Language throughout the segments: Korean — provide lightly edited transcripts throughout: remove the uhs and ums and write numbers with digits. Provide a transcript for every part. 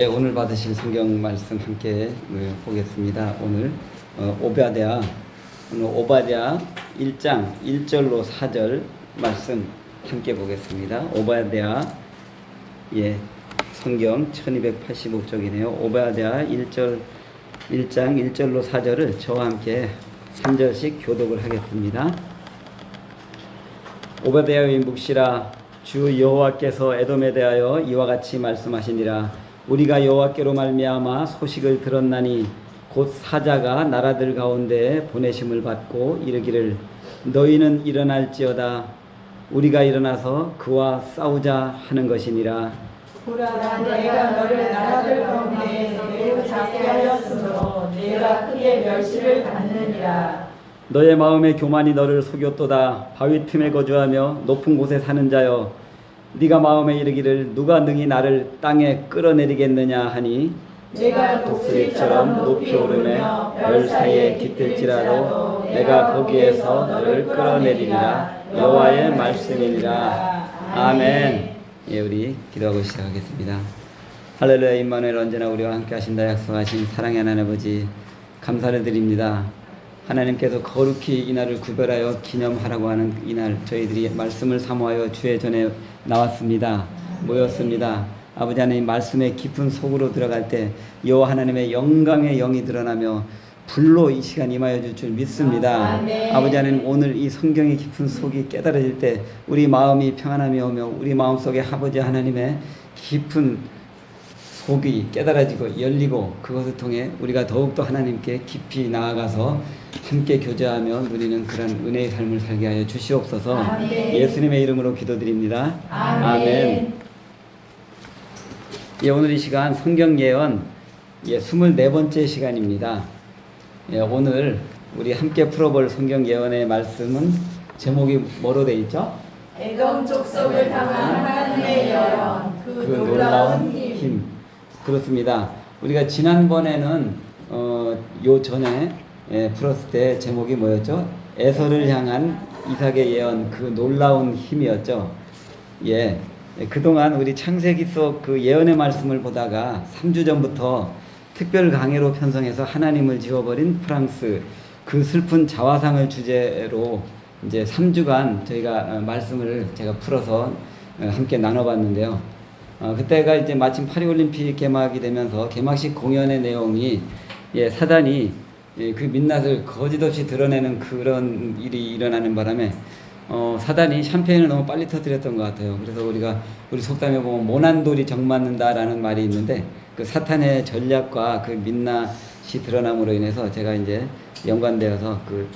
네, 오늘 받으실 성경 말씀 함께 보겠습니다. 오늘 오바댜 1장 1절로 4절 말씀 함께 보겠습니다. 오바댜 성경 1285쪽이네요. 오바댜 1장 1절로 4절을 저와 함께 3절씩 교독을 하겠습니다. 오바댜의 묵시라. 주 여호와께서 에돔에 대하여 이와 같이 말씀하시니라. 우리가 여호와께로 말미암아 소식을 들었나니 곧 사자가 나라들 가운데 보내심을 받고 이르기를 너희는 일어날지어다. 우리가 일어나서 그와 싸우자 하는 것이니라. 보라, 내가 너를 나라들 가운데 매우 작게 하였으므로 내가 크게 멸시를 받느니라. 너의 마음의 교만이 너를 속였도다. 바위 틈에 거주하며 높은 곳에 사는 자여, 네가 마음에 이르기를 누가 능히 나를 땅에 끌어내리겠느냐 하니 내가 독수리처럼 높이 오르며 별 사이에 깃들지라도 내가 거기에서 너를 끌어내리리라. 여호와의 말씀이니라. 아멘. 우리 기도하고 시작하겠습니다. 할렐루야. 임마누엘 언제나 우리와 함께 하신다 약속하신 사랑의 하나님 아버지, 감사를 드립니다. 하나님께서 거룩히 이날을 구별하여 기념하라고 하는 이날, 저희들이 말씀을 사모하여 주의 전에 나왔습니다. 모였습니다. 아버지 하나님, 말씀의 깊은 속으로 들어갈 때 여호와 하나님의 영광의 영이 드러나며 불로 이 시간 임하여 줄 줄 믿습니다. 아멘. 아버지 하나님, 오늘 이 성경의 깊은 속이 깨달아질 때 우리 마음이 평안함이 오며 우리 마음속에 아버지 하나님의 깊은 속이 깨달아지고 열리고 그것을 통해 우리가 더욱더 하나님께 깊이 나아가서 함께 교제하며 누리는 그런 은혜의 삶을 살게 하여 주시옵소서. 아멘. 예수님의 이름으로 기도드립니다. 아멘. 오늘 이 시간 성경 예언 24번째 시간입니다. 오늘 우리 함께 풀어볼 성경 예언의 말씀은 제목이 뭐로 되어 있죠? 에돔 족속을 향한 하나님의 예언, 그 놀라운 힘. 그렇습니다. 우리가 지난번에는 요 전에 풀었을 때 제목이 뭐였죠? 에서를 향한 이삭의 예언, 그 놀라운 힘이었죠. 그동안 우리 창세기 속 그 예언의 말씀을 보다가 3주 전부터 특별 강해로 편성해서 하나님을 지워버린 프랑스, 그 슬픈 자화상을 주제로 이제 3주간 저희가 말씀을 제가 풀어서 함께 나눠봤는데요. 그때가 이제 마침 파리올림픽 개막이 되면서 개막식 공연의 내용이 사단이 그 민낯을 거짓없이 드러내는 그런 일이 일어나는 바람에 사단이 샴페인을 너무 빨리 터뜨렸던 것 같아요. 그래서 우리 속담에 보면 모난돌이 정맞는다라는 말이 있는데, 그 사탄의 전략과 그 민낯이 드러남으로 인해서 제가 이제 연관되어서 그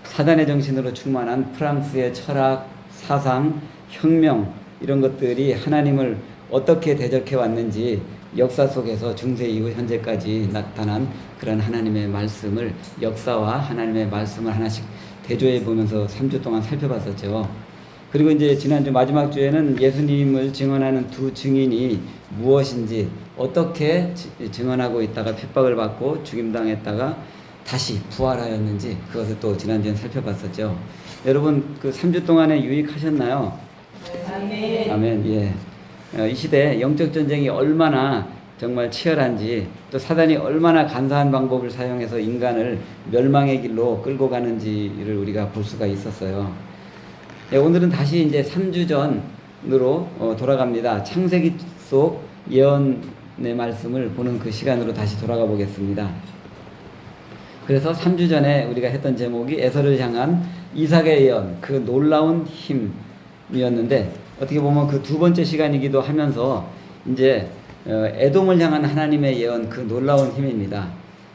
사단의 정신으로 충만한 프랑스의 철학, 사상, 혁명, 이런 것들이 하나님을 어떻게 대적해 왔는지 역사 속에서 중세 이후 현재까지 나타난 그런 하나님의 말씀을, 역사와 하나님의 말씀을 하나씩 대조해 보면서 3주 동안 살펴봤었죠. 그리고 이제 지난주 마지막 주에는 예수님을 증언하는 두 증인이 무엇인지, 어떻게 증언하고 있다가 핍박을 받고 죽임당했다가 다시 부활하였는지, 그것을 또 지난주에 살펴봤었죠. 여러분, 그 3주 동안에 유익하셨나요? 아멘. 아멘. 이 시대 영적 전쟁이 얼마나 정말 치열한지, 또 사단이 얼마나 간사한 방법을 사용해서 인간을 멸망의 길로 끌고 가는지를 우리가 볼 수가 있었어요. 오늘은 다시 이제 3주 전으로 돌아갑니다. 창세기 속 예언의 말씀을 보는 그 시간으로 다시 돌아가 보겠습니다. 그래서 3주 전에 우리가 했던 제목이 에서를 향한 이삭의 예언, 그 놀라운 힘이었는데, 어떻게 보면 그 두 번째 시간이기도 하면서 이제 에돔을 향한 하나님의 예언, 그 놀라운 힘입니다.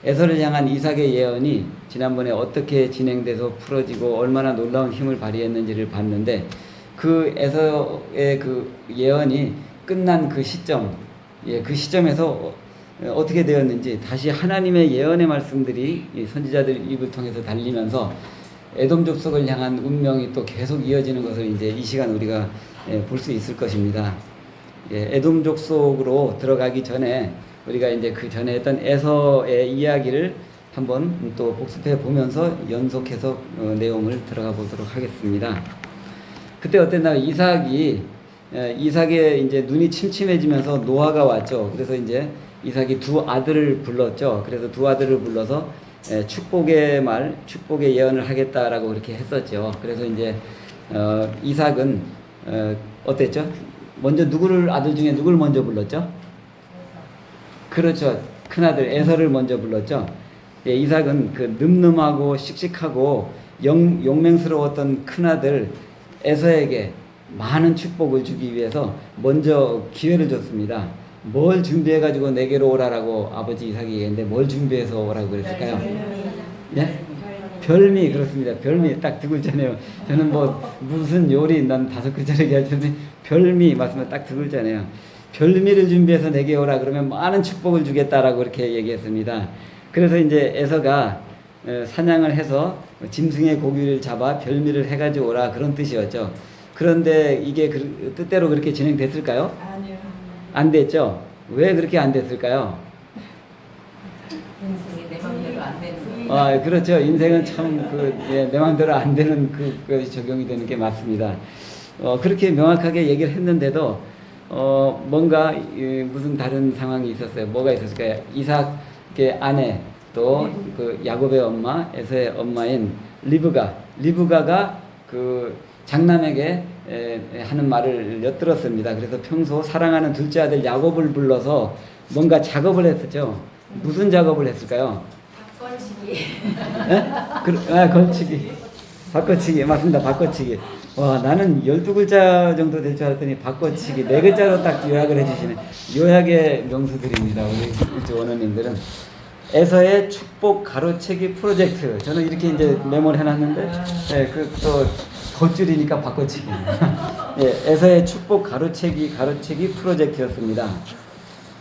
에서를 향한 이삭의 예언이 지난번에 어떻게 진행돼서 풀어지고 얼마나 놀라운 힘을 발휘했는지를 봤는데, 그 에서의 그 예언이 끝난 그 시점, 그 시점에서 어떻게 되었는지 다시 하나님의 예언의 말씀들이 선지자들 입을 통해서 달리면서 에돔 족속을 향한 운명이 또 계속 이어지는 것을 이제 이 시간 우리가 볼 수 있을 것입니다. 에돔 족속으로 들어가기 전에 우리가 이제 그 전에 했던 에서의 이야기를 한번 또 복습해 보면서 연속해서 내용을 들어가 보도록 하겠습니다. 그때 어땠나? 이삭의 이제 눈이 침침해지면서 노화가 왔죠. 그래서 이제 이삭이 두 아들을 불렀죠. 그래서 두 아들을 불러서 축복의 말, 축복의 예언을 하겠다라고 그렇게 했었죠. 그래서 이제 이삭은 어땠죠? 먼저 누구를 아들 중에 누구를 먼저 불렀죠? 그렇죠. 큰아들 에서를 먼저 불렀죠. 예, 이삭은 그 늠름하고 씩씩하고 용맹스러웠던 큰아들 에서에게 많은 축복을 주기 위해서 먼저 기회를 줬습니다. 뭘 준비해가지고 내게로 오라라고 아버지 이삭이 얘기했는데 뭘 준비해서 오라고 그랬을까요? 예? 별미. 그렇습니다. 별미 딱 두 글자네요. 저는 뭐 무슨 요리 난 5글자를 얘기할 텐데 별미 말씀은 딱 두 글자네요. 별미를 준비해서 내게 오라 그러면 많은 축복을 주겠다라고 그렇게 얘기했습니다. 그래서 이제 에서가 사냥을 해서 짐승의 고기를 잡아 별미를 해가지고 오라 그런 뜻이었죠. 그런데 이게 뜻대로 그렇게 진행됐을까요? 아니요. 안 됐죠. 왜 그렇게 안 됐을까요? 인생이 내 맘대로 안 되는 거. 아, 그렇죠. 인생은 참 내 마음대로 안 되는 그것이 적용이 되는 게 맞습니다. 그렇게 명확하게 얘기를 했는데도 뭔가 무슨 다른 상황이 있었어요. 뭐가 있었을까요? 이삭의 아내 또 그 야곱의 엄마, 에서의 엄마인 리브가가 그 장남에게 하는 말을 엿들었습니다. 그래서 평소 사랑하는 둘째 아들 야곱을 불러서 뭔가 작업을 했었죠. 무슨 작업을 했을까요? 바꿔치기. 바꿔치기. 맞습니다. 바꿔치기. 와, 나는 12글자 정도 될 줄 알았더니 바꿔치기 4글자로 딱 요약을 해주시네. 요약의 명수들입니다. 우리 일주 원어님들은. 에서의 축복 가로채기 프로젝트. 저는 이렇게 이제 메모를 해놨는데, 또 덧줄이니까 바꿔치기. 예, 에서의 축복 가로채기 프로젝트였습니다.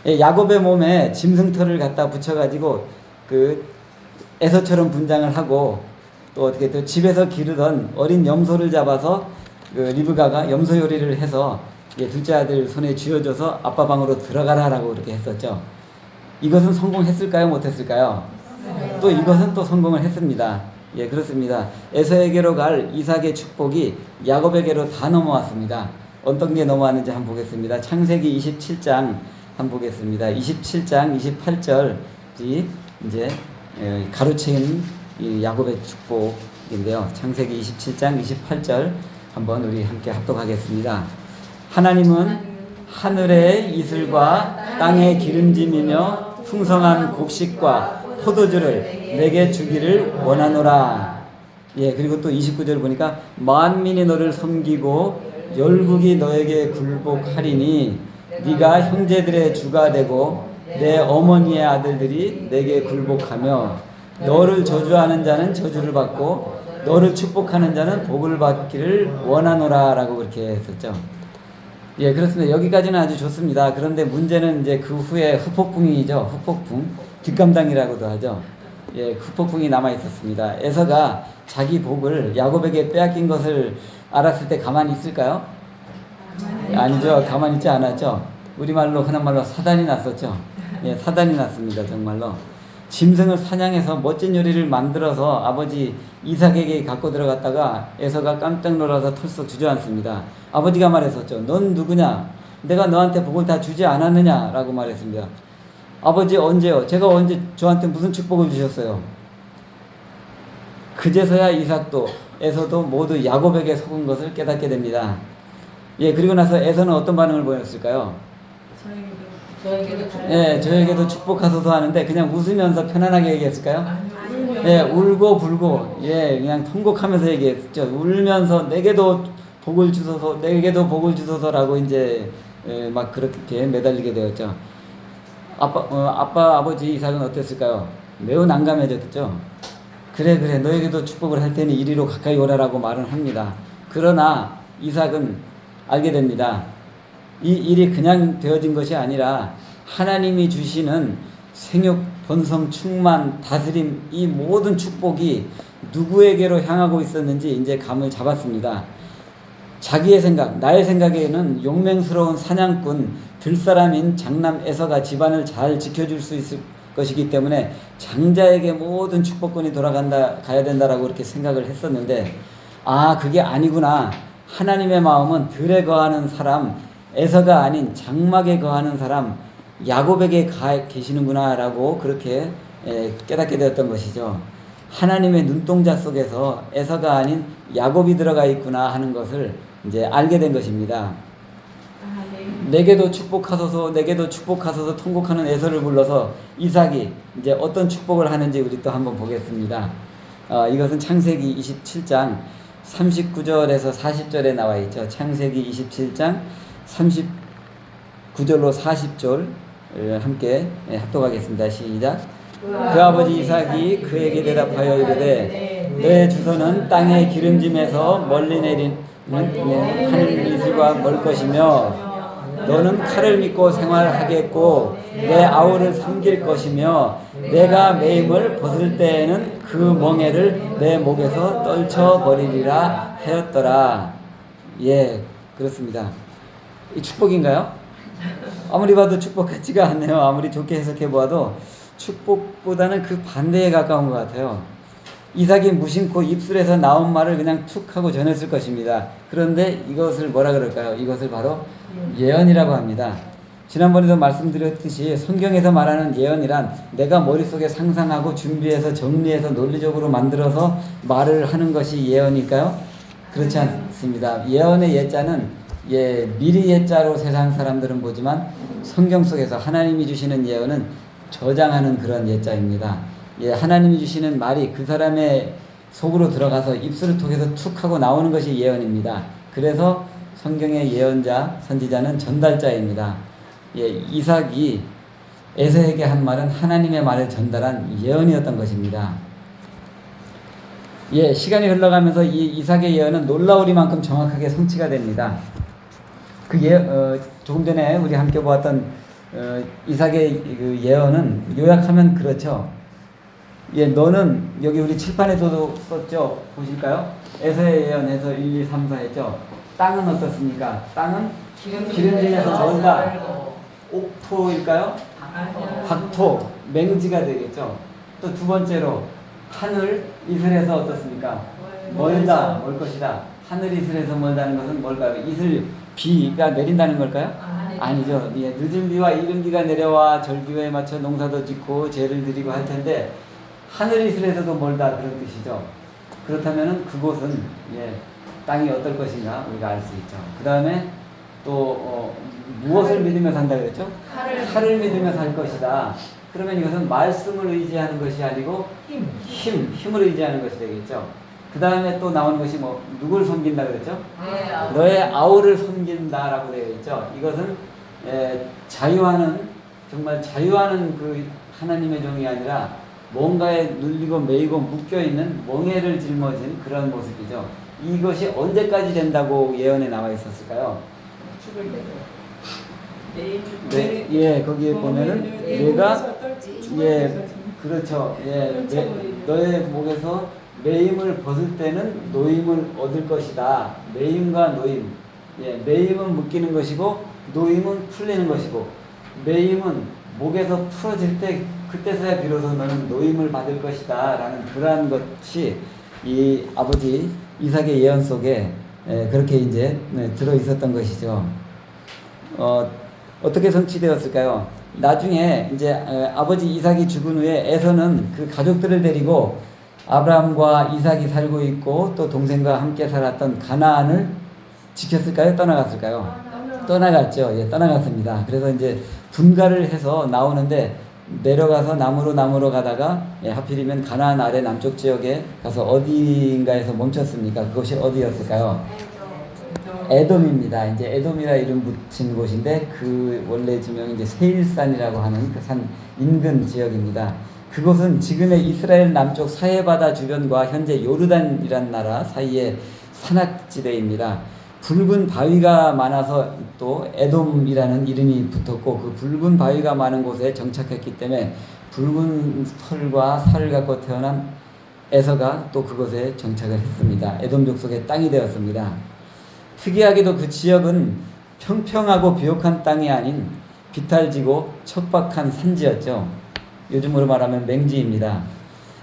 예, 야곱의 몸에 짐승털을 갖다 붙여가지고 그 에서처럼 분장을 하고 또 어떻게 또 집에서 기르던 어린 염소를 잡아서 그 리브가가 염소 요리를 해서 둘째 아들 손에 쥐어줘서 아빠 방으로 들어가라라고 그렇게 했었죠. 이것은 성공했을까요? 못했을까요? 또 이것은 또 성공을 했습니다. 예, 그렇습니다. 에서에게로 갈 이삭의 축복이 야곱에게로 다 넘어왔습니다. 어떤 게 넘어왔는지 한번 보겠습니다. 창세기 27장 한번 보겠습니다. 27장 28절이 이제 가로채인 이 야곱의 축복인데요. 창세기 27장 28절 한번 우리 함께 합독하겠습니다. 하나님은 하늘의 이슬과 땅의 기름짐이며 풍성한 곡식과 포도주를 내게 주기를 원하노라. 예, 그리고 또 29절 보니까 만민이 너를 섬기고 열국이 너에게 굴복하리니 네가 형제들의 주가 되고 내 어머니의 아들들이 내게 굴복하며 너를 저주하는 자는 저주를 받고 너를 축복하는 자는 복을 받기를 원하노라 라고 그렇게 했었죠. 예, 그렇습니다. 여기까지는 아주 좋습니다. 그런데 문제는 이제 그 후에 후폭풍이죠. 후폭풍. 뒷감당이라고도 하죠. 예, 후폭풍이 남아 있었습니다. 에서가 자기 복을 야곱에게 빼앗긴 것을 알았을 때 가만히 있을까요? 아니죠. 가만히 있지 않았죠. 우리말로 흔한 말로 사단이 났었죠. 예, 사단이 났습니다. 정말로. 짐승을 사냥해서 멋진 요리를 만들어서 아버지 이삭에게 갖고 들어갔다가 에서가 깜짝 놀라서 털썩 주저앉습니다. 아버지가 말했었죠. 넌 누구냐? 내가 너한테 복을 다 주지 않았느냐? 라고 말했습니다. 아버지 언제요? 제가 언제 저한테 무슨 축복을 주셨어요? 그제서야 이삭도 에서도 모두 야곱에게 속은 것을 깨닫게 됩니다. 예, 그리고 나서 에서는 어떤 반응을 보였을까요? 저에게도 축복하소서 하는데 그냥 웃으면서 편안하게 얘기했을까요? 예, 울고 불고, 예, 그냥 통곡하면서 얘기했죠. 울면서 내게도 복을 주소서라고 이제 막 그렇게 매달리게 되었죠. 아버지 이삭은 어땠을까요? 매우 난감해졌죠. 그래, 너에게도 축복을 할 테니 이리로 가까이 오라라고 말을 합니다. 그러나 이삭은 알게 됩니다. 이 일이 그냥 되어진 것이 아니라 하나님이 주시는 생육, 번성, 충만, 다스림 이 모든 축복이 누구에게로 향하고 있었는지 이제 감을 잡았습니다. 자기의 생각, 나의 생각에는 용맹스러운 사냥꾼, 들사람인 장남 에서가 집안을 잘 지켜줄 수 있을 것이기 때문에 장자에게 모든 축복권이 가야 된다라고 그렇게 생각을 했었는데 그게 아니구나. 하나님의 마음은 들에 거하는 사람, 에서가 아닌 장막에 거하는 사람, 야곱에게 계시는구나라고 그렇게 깨닫게 되었던 것이죠. 하나님의 눈동자 속에서 에서가 아닌 야곱이 들어가 있구나 하는 것을 이제 알게 된 것입니다. 내게도 축복하소서, 내게도 축복하소서 통곡하는 에서를 불러서 이삭이 이제 어떤 축복을 하는지 우리 또 한번 보겠습니다. 이것은 창세기 27장 39절에서 40절에 나와 있죠. 창세기 27장 39절로 40절 함께 합독하겠습니다. 시작. 그 아버지 이삭이 그에게 대답하여 이르되 내 주소는 땅의 기름짐에서 멀리 내리는 하늘 이슬과 멀 것이며 너는 칼을 믿고 생활하겠고 내 아우를 섬길 것이며 내가 매임을 벗을 때에는 그 멍에를 내 목에서 떨쳐버리리라 하였더라. 예, 그렇습니다. 이 축복인가요? 아무리 봐도 축복 같지가 않네요. 아무리 좋게 해석해 보아도 축복보다는 그 반대에 가까운 것 같아요. 이삭이 무심코 입술에서 나온 말을 그냥 툭 하고 전했을 것입니다. 그런데 이것을 뭐라 그럴까요? 이것을 바로 예언이라고 합니다. 지난번에도 말씀드렸듯이 성경에서 말하는 예언이란 내가 머릿속에 상상하고 준비해서 정리해서 논리적으로 만들어서 말을 하는 것이 예언일까요? 그렇지 않습니다. 예언의 예자는 미리 예자로 세상 사람들은 보지만 성경 속에서 하나님이 주시는 예언은 저장하는 그런 예자입니다. 하나님이 주시는 말이 그 사람의 속으로 들어가서 입술을 통해서 툭 하고 나오는 것이 예언입니다. 그래서 성경의 예언자, 선지자는 전달자입니다. 이삭이 에서에게 한 말은 하나님의 말을 전달한 예언이었던 것입니다. 시간이 흘러가면서 이 이삭의 예언은 놀라우리만큼 정확하게 성취가 됩니다. 조금 전에 우리 함께 보았던 이삭의 그 예언은 요약하면 그렇죠. 너는 여기 우리 칠판에서도 썼죠. 보실까요? 에서의 예언에서 1, 2, 3, 4 했죠. 땅은 어떻습니까? 땅은 기름짐에서 멀다. 옥토일까요? 박토, 맹지가 되겠죠. 또 두 번째로 하늘 이슬에서 어떻습니까? 멀다, 멀 것이다. 하늘 이슬에서 멀다는 것은 뭘까요? 이슬, 비가 내린다는 걸까요? 아니죠. 늦은 비와 이른 비가 내려와 절기에 맞춰 농사도 짓고 제를 드리고 할 텐데 하늘 이슬에서도 멀다 그런 뜻이죠. 그렇다면은 그곳은 땅이 어떨 것인가 우리가 알 수 있죠. 그 다음에 또 무엇을 믿으며 산다 그랬죠? 칼을 믿으며 살 것이다. 그러면 이것은 말씀을 의지하는 것이 아니고 힘을 의지하는 것이 되겠죠. 그 다음에 또 나오는 것이 누굴 섬긴다 그랬죠? 너의 아우를 섬긴다라고 되어 있죠. 이것은 정말 자유하는 그 하나님의 종이 아니라 뭔가에 눌리고 매이고 묶여있는 멍에를 짊어진 그런 모습이죠. 이것이 언제까지 된다고 예언에 나와 있었을까요? 죽을 때. 거기에 보면은 내가 그렇죠. 너의 목에서 매임을 벗을 때는 노임을 얻을 것이다. 매임과 노임. 매임은 묶이는 것이고 노임은 풀리는 것이고 매임은 목에서 풀어질 때 그때서야 비로소 너는 노임을 받을 것이다 라는 그러한 것이 이 아버지 이삭의 예언 속에 그렇게 이제 들어 있었던 것이죠. 어떻게 성취되었을까요? 나중에 이제 아버지 이삭이 죽은 후에 에서는 그 가족들을 데리고 아브라함과 이삭이 살고 있고 또 동생과 함께 살았던 가나안을 지켰을까요? 떠나갔을까요? 떠나갔죠. 떠나갔습니다. 그래서 이제 분가를 해서 나오는데 내려가서 나무로 가다가 하필이면 가나안 아래 남쪽 지역에 가서 어디인가에서 멈췄습니까? 그것이 어디였을까요? 에돔입니다. 이제 에돔이라 이름 붙인 곳인데 그 원래 지명이 이제 세일산이라고 하는 그 산 인근 지역입니다. 그곳은 지금의 이스라엘 남쪽 사해바다 주변과 현재 요르단이란 나라 사이의 산악지대입니다. 붉은 바위가 많아서 또 에돔이라는 이름이 붙었고 그 붉은 바위가 많은 곳에 정착했기 때문에 붉은 털과 살을 갖고 태어난 에서가 또 그곳에 정착을 했습니다. 에돔 족속의 땅이 되었습니다. 특이하게도 그 지역은 평평하고 비옥한 땅이 아닌 비탈지고 척박한 산지였죠. 요즘으로 말하면 맹지입니다.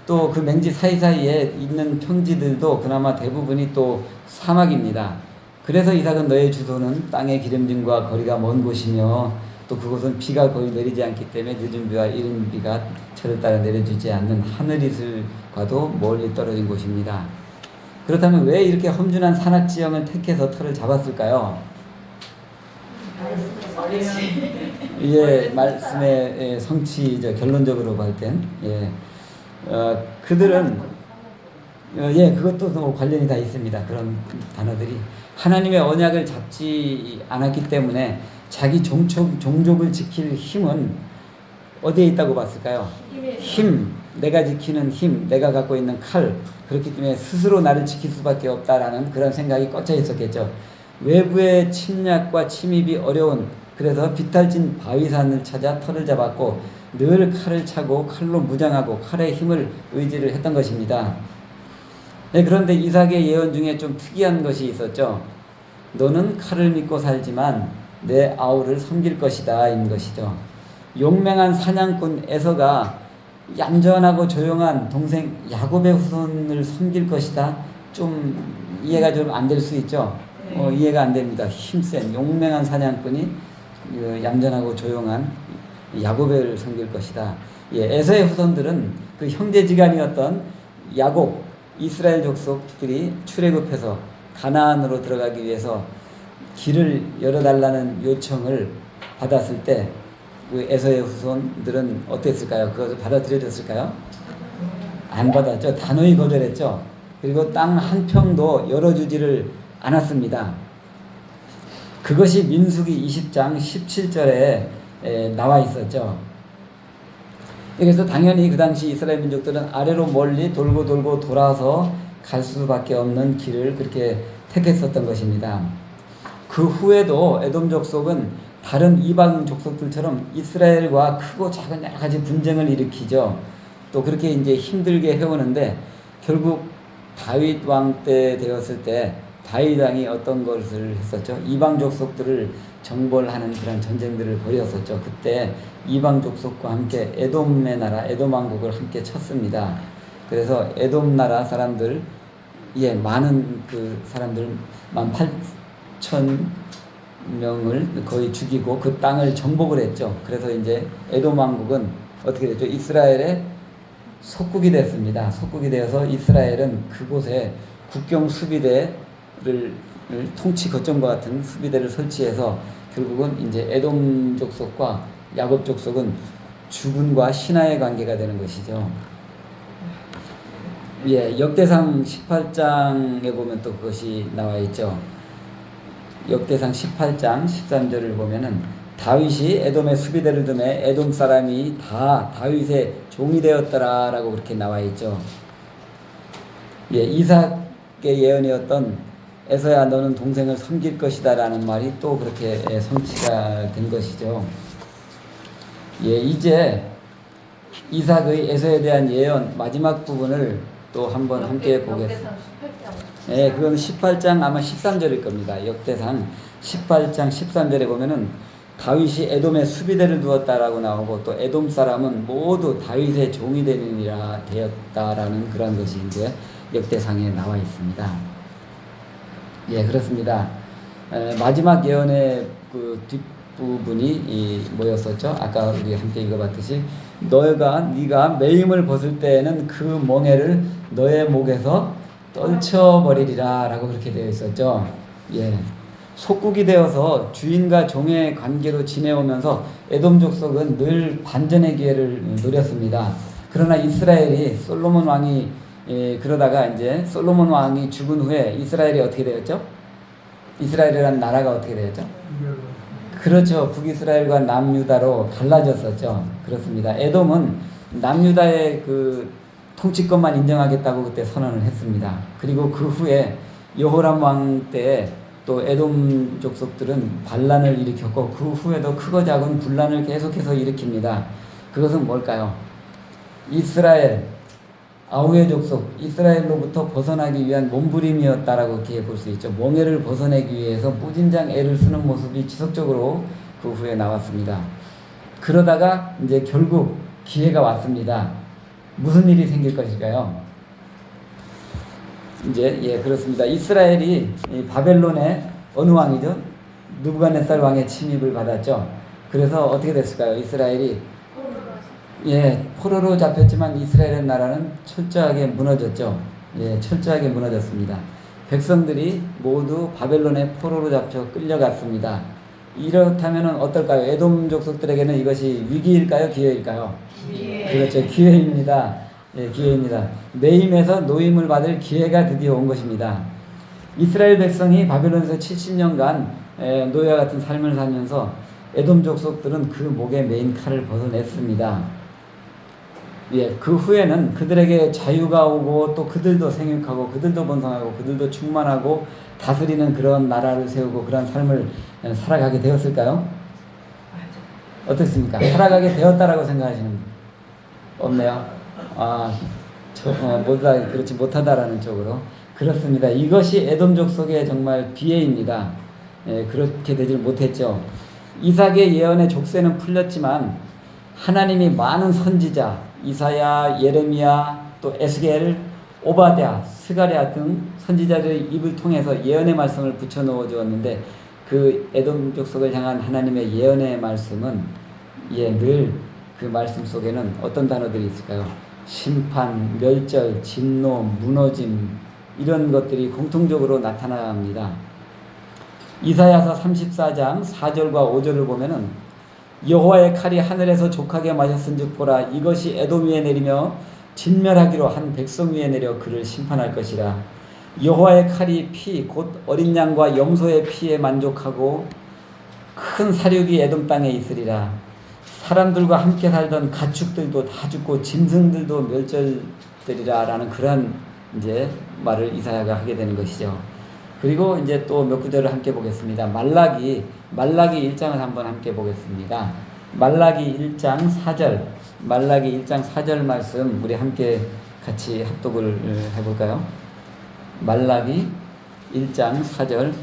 또 그 맹지 사이사이에 있는 평지들도 그나마 대부분이 또 사막입니다. 그래서 이삭은 너의 주소는 땅의 기름짐과 거리가 먼 곳이며 또 그곳은 비가 거의 내리지 않기 때문에 늦은 비와 이른 비가 저를 따라 내려주지 않는 하늘이슬과도 멀리 떨어진 곳입니다. 그렇다면 왜 이렇게 험준한 산악지형을 택해서 터를 잡았을까요? 이게 말씀의 성취죠. 결론적으로 볼 땐. 그들은 그것도 뭐 관련이 다 있습니다. 그런 단어들이 하나님의 언약을 잡지 않았기 때문에 자기 종족을 지킬 힘은 어디에 있다고 봤을까요? 힘, 내가 지키는 힘, 내가 갖고 있는 칼. 그렇기 때문에 스스로 나를 지킬 수밖에 없다라는 그런 생각이 꽂혀 있었겠죠. 외부의 침략과 침입이 어려운, 그래서 비탈진 바위산을 찾아 터를 잡았고 늘 칼을 차고 칼로 무장하고 칼의 힘을 의지를 했던 것입니다. 그런데 이삭의 예언 중에 좀 특이한 것이 있었죠. 너는 칼을 믿고 살지만 내 아우를 섬길 것이다 인 것이죠. 용맹한 사냥꾼 에서가 얌전하고 조용한 동생 야곱의 후손을 섬길 것이다. 좀 이해가 좀 안 될 수 있죠. 이해가 안 됩니다. 힘센 용맹한 사냥꾼이 얌전하고 조용한 야곱을 섬길 것이다. 에서의 후손들은 그 형제지간이었던 야곱, 이스라엘 족속들이 출애굽해서 가나안으로 들어가기 위해서 길을 열어달라는 요청을 받았을 때 그 에서의 후손들은 어땠을까요? 그것을 받아들여졌을까요? 안 받았죠. 단호히 거절했죠. 그리고 땅 한 평도 열어주지를 않았습니다. 그것이 민수기 20장 17절에 나와 있었죠. 그래서 당연히 그 당시 이스라엘 민족들은 아래로 멀리 돌고 돌아서 갈 수밖에 없는 길을 그렇게 택했었던 것입니다. 그 후에도 에돔 족속은 다른 이방 족속들처럼 이스라엘과 크고 작은 여러 가지 분쟁을 일으키죠. 또 그렇게 이제 힘들게 해오는데 결국 다윗 왕 때 되었을 때 다윗 왕이 어떤 것을 했었죠? 이방 족속들을 정벌하는 그런 전쟁들을 벌였었죠. 그때 이방 족속과 함께 에돔의 나라, 에돔 왕국을 함께 쳤습니다. 그래서 에돔 나라 사람들, 많은 그 사람들 18,000명을 거의 죽이고 그 땅을 정복을 했죠. 그래서 이제 에돔 왕국은 어떻게 됐죠? 이스라엘의 속국이 됐습니다. 속국이 되어서 이스라엘은 그곳에 국경 수비대를 통치 거점과 같은 수비대를 설치해서 결국은 이제 에돔 족속과 야곱 족속은 주군과 신하의 관계가 되는 것이죠. 역대상 18장에 보면 또 그것이 나와 있죠. 역대상 18장 13절을 보면은 다윗이 에돔의 수비대를 두매 에돔 사람이 다 다윗의 종이 되었더라라고 그렇게 나와 있죠. 이삭의 예언이었던 에서야 너는 동생을 섬길 것이다라는 말이 또 그렇게 성취가 된 것이죠. 이제 이삭의 에서에 대한 예언 마지막 부분을 또 한번 함께 보겠습니다. 그건 18장 아마 13절일 겁니다. 역대상 18장 13절에 보면은 다윗이 에돔의 수비대를 두었다라고 나오고 또 에돔 사람은 모두 다윗의 종이 되었다라는 그런 것이 이제 역대상에 나와 있습니다. 그렇습니다. 마지막 예언의 그 뒷부분이 뭐였었죠? 아까 우리 함께 읽어봤듯이 네가 매임을 벗을 때에는 그 멍에를 너의 목에서 떨쳐버리리라 라고 그렇게 되어 있었죠. 속국이 되어서 주인과 종의 관계로 지내오면서 에돔 족속은 늘 반전의 기회를 노렸습니다. 그러나 이스라엘이 솔로몬 왕이 그러다가 이제 솔로몬 왕이 죽은 후에 이스라엘이 어떻게 되었죠? 이스라엘이라는 나라가 어떻게 되었죠? 그렇죠. 북이스라엘과 남유다로 갈라졌었죠. 그렇습니다. 에돔은 남유다의 그 통치권만 인정하겠다고 그때 선언을 했습니다. 그리고 그 후에 여호람 왕 때 또 에돔 족속들은 반란을 일으켰고 그 후에도 크고 작은 분란을 계속해서 일으킵니다. 그것은 뭘까요? 이스라엘 아우의 족속 이스라엘로부터 벗어나기 위한 몸부림이었다라고 이렇게 볼 수 있죠. 멍에를 벗어내기 위해서 무진장 애를 쓰는 모습이 지속적으로 그 후에 나왔습니다. 그러다가 이제 결국 기회가 왔습니다. 무슨 일이 생길 것일까요? 이제 그렇습니다. 이스라엘이 바벨론의 어느 왕이죠? 느부갓네살 왕의 침입을 받았죠. 그래서 어떻게 됐을까요? 이스라엘이 포로로 잡혔지만 이스라엘의 나라는 철저하게 무너졌죠. 철저하게 무너졌습니다. 백성들이 모두 바벨론의 포로로 잡혀 끌려갔습니다. 이렇다면 어떨까요? 에돔 족속들에게는 이것이 위기일까요? 기회일까요? 그렇죠. 기회입니다. 기회입니다. 매임에서 노임을 받을 기회가 드디어 온 것입니다. 이스라엘 백성이 바벨론에서 70년간 노예와 같은 삶을 살면서 에돔 족속들은 그 목에 매인 칼을 벗어냈습니다. 그 후에는 그들에게 자유가 오고 또 그들도 생육하고 그들도 번성하고 그들도 충만하고 다스리는 그런 나라를 세우고 그런 삶을 살아가게 되었을까요? 어떻습니까? 살아가게 되었다라고 생각하시는 분 없네요. 모두 다 그렇지 못하다라는 쪽으로. 그렇습니다. 이것이 에돔 족속의 정말 비애입니다. 그렇게 되질 못했죠. 이삭의 예언의 족쇄는 풀렸지만 하나님이 많은 선지자 이사야, 예레미야, 또 에스겔, 오바댜, 스가랴 등 선지자들의 입을 통해서 예언의 말씀을 붙여넣어 주었는데 그 에돔 족속을 향한 하나님의 예언의 말씀은 늘 그 말씀 속에는 어떤 단어들이 있을까요? 심판, 멸절, 진노, 무너짐 이런 것들이 공통적으로 나타납니다. 이사야서 34장 4절과 5절을 보면은 여호와의 칼이 하늘에서 족하게 마셨은즉 보라 이것이 에돔 위에 내리며 진멸하기로 한 백성 위에 내려 그를 심판할 것이라. 여호와의 칼이 피 곧 어린 양과 염소의 피에 만족하고 큰 사륙이 에돔 땅에 있으리라. 사람들과 함께 살던 가축들도 다 죽고 짐승들도 멸절되리라 라는 그런 이제 말을 이사야가 하게 되는 것이죠. 그리고 이제 또 몇 구절을 함께 보겠습니다. 말라기 1장을 한번 함께 보겠습니다. 말라기 1장 4절 말씀 우리 함께 같이 합독을 해볼까요? 말라기 1장 4절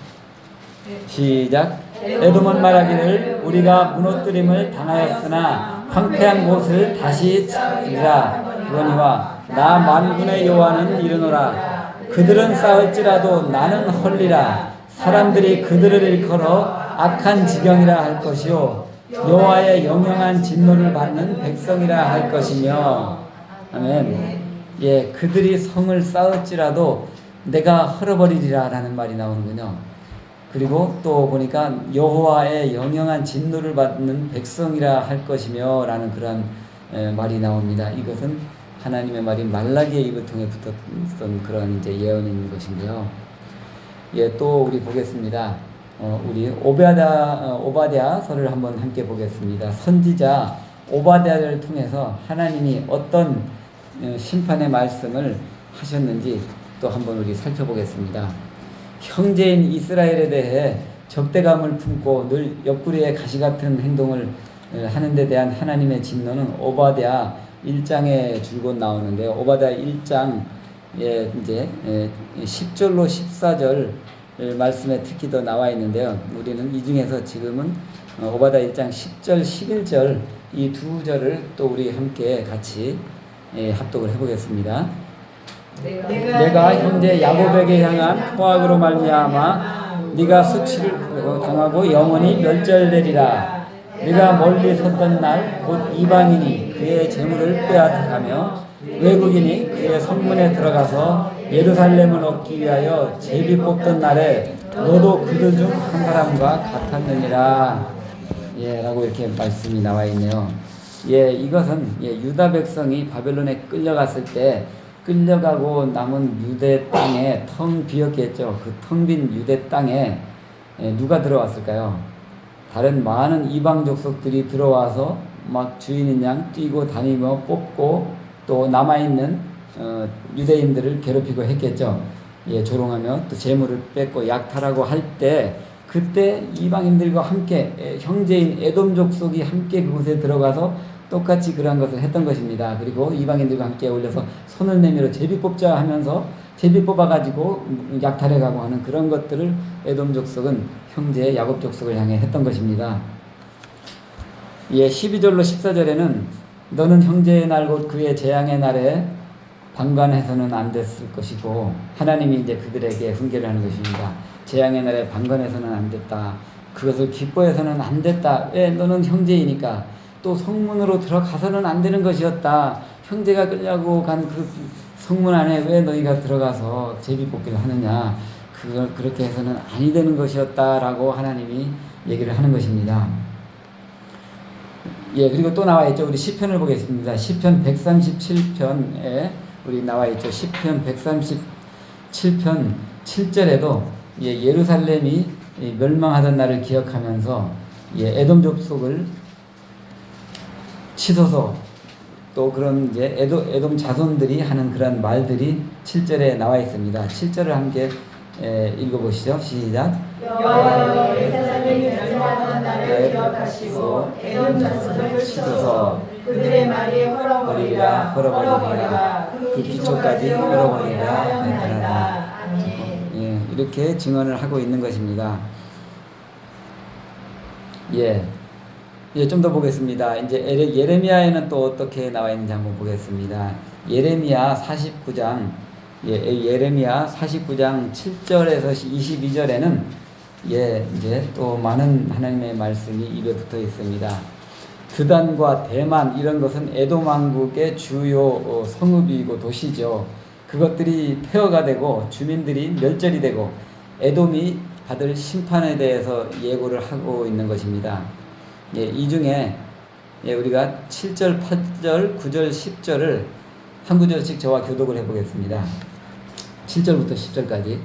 시작. 에돔은 말하기를 우리가 무너뜨림을 당하였으나 황폐한 곳을 다시 찾으리라. 그러니와 나 만군의 여호와는 이르노라. 그들은 싸울지라도 나는 헐리라. 사람들이 그들을 일컬어 악한 지경이라 할 것이요 여호와의 영영한 진노를 받는 백성이라 할 것이며. 아멘. 그들이 성을 쌓을지라도 내가 헐어버리리라 라는 말이 나오는군요. 그리고 또 보니까 여호와의 영영한 진노를 받는 백성이라 할 것이며 라는 그런 말이 나옵니다. 이것은 하나님의 말이 말라기의 입을 통해 붙었던 그런 이제 예언인 것인데요. 또 우리 보겠습니다. 우리 오바댜서를 한번 함께 보겠습니다. 선지자 오바댜를 통해서 하나님이 어떤 심판의 말씀을 하셨는지 또 한번 우리 살펴보겠습니다. 형제인 이스라엘에 대해 적대감을 품고 늘 옆구리에 가시 같은 행동을 하는 데 대한 하나님의 진노는 오바댜 1장에 줄곧 나오는데요. 오바댜 1장 이제 10절로 14절 말씀에 특히 더 나와 있는데요. 우리는 이 중에서 지금은 오바댜 1장 10절, 11절 이 두 절을 또 우리 함께 같이 합독을 해보겠습니다. 내가 현재 야곱에게 향한 포악으로 말미암아 네가 수치를 당하고 영원히 멸절되리라. 네가 멀리 섰던 날 곧 이방인이 그의 재물을 빼앗아가며 외국인이 그의 성문에 들어가서 예루살렘을 얻기 위하여 제비 뽑던 날에 너도 그들 중 한 사람과 같았느니라. 라고 이렇게 말씀이 나와 있네요. 이것은 유다 백성이 바벨론에 끌려갔을 때 끌려가고 남은 유대 땅에 텅 비었겠죠. 그 텅 빈 유대 땅에 누가 들어왔을까요? 다른 많은 이방 족속들이 들어와서 막 주인인 양 뛰고 다니며 뽑고 또 남아있는 유대인들을 괴롭히고 했겠죠. 조롱하며 또 재물을 뺏고 약탈하고 할 때 그때 이방인들과 함께 형제인 에돔 족속이 함께 그곳에 들어가서 똑같이 그러한 것을 했던 것입니다. 그리고 이방인들과 함께 어울려서 손을 내밀어 제비 뽑자 하면서 제비 뽑아가지고 약탈해가고 하는 그런 것들을 에돔 족속은 형제 야곱 족속을 향해 했던 것입니다. 12절로 14절에는 너는 형제의 날 곧 그의 재앙의 날에 방관해서는 안 됐을 것이고 하나님이 이제 그들에게 훈계를 하는 것입니다. 재앙의 날에 방관해서는 안 됐다. 그것을 기뻐해서는 안 됐다. 왜? 너는 형제이니까. 또 성문으로 들어가서는 안 되는 것이었다. 형제가 끌려고 간 그 성문 안에 왜 너희가 들어가서 제비뽑기를 하느냐. 그걸 그렇게 해서는 아니 되는 것이었다라고 하나님이 얘기를 하는 것입니다. 예, 그리고 또 나와 있죠. 우리 시편을 보겠습니다. 시편 137편에 우리 나와 있죠. 시편 137편 7절에도 예루살렘이 멸망하던 날을 기억하면서 에돔 족속을 치소서, 또 그런 이제 에돔 자손들이 하는 그런 말들이 7절에 나와 있습니다. 7절을 함께 읽어보시죠. 시작. 여호와여 예루살렘이 멸망하던 날을 기억하시고 에돔 자손을 치소서. 그들의 말이 헐어버리라 그 기초까지 헐어버리라 하였나이다. 아멘. 이렇게 증언을 하고 있는 것입니다. 좀 더 보겠습니다. 이제 예레미야에는 또 어떻게 나와 있는지 한번 보겠습니다. 예레미야 49장, 예레미야 49장 7절에서 22절에는 이제 또 많은 하나님의 말씀이 입에 붙어 있습니다. 드단과 대만 이런 것은 에돔 왕국의 주요 성읍이고 도시죠. 그것들이 폐허가 되고 주민들이 멸절이 되고 에돔이 받을 심판에 대해서 예고를 하고 있는 것입니다. 이 중에 우리가 7절, 8절, 9절, 10절을 한 구절씩 저와 교독을 해보겠습니다. 7절부터 10절까지.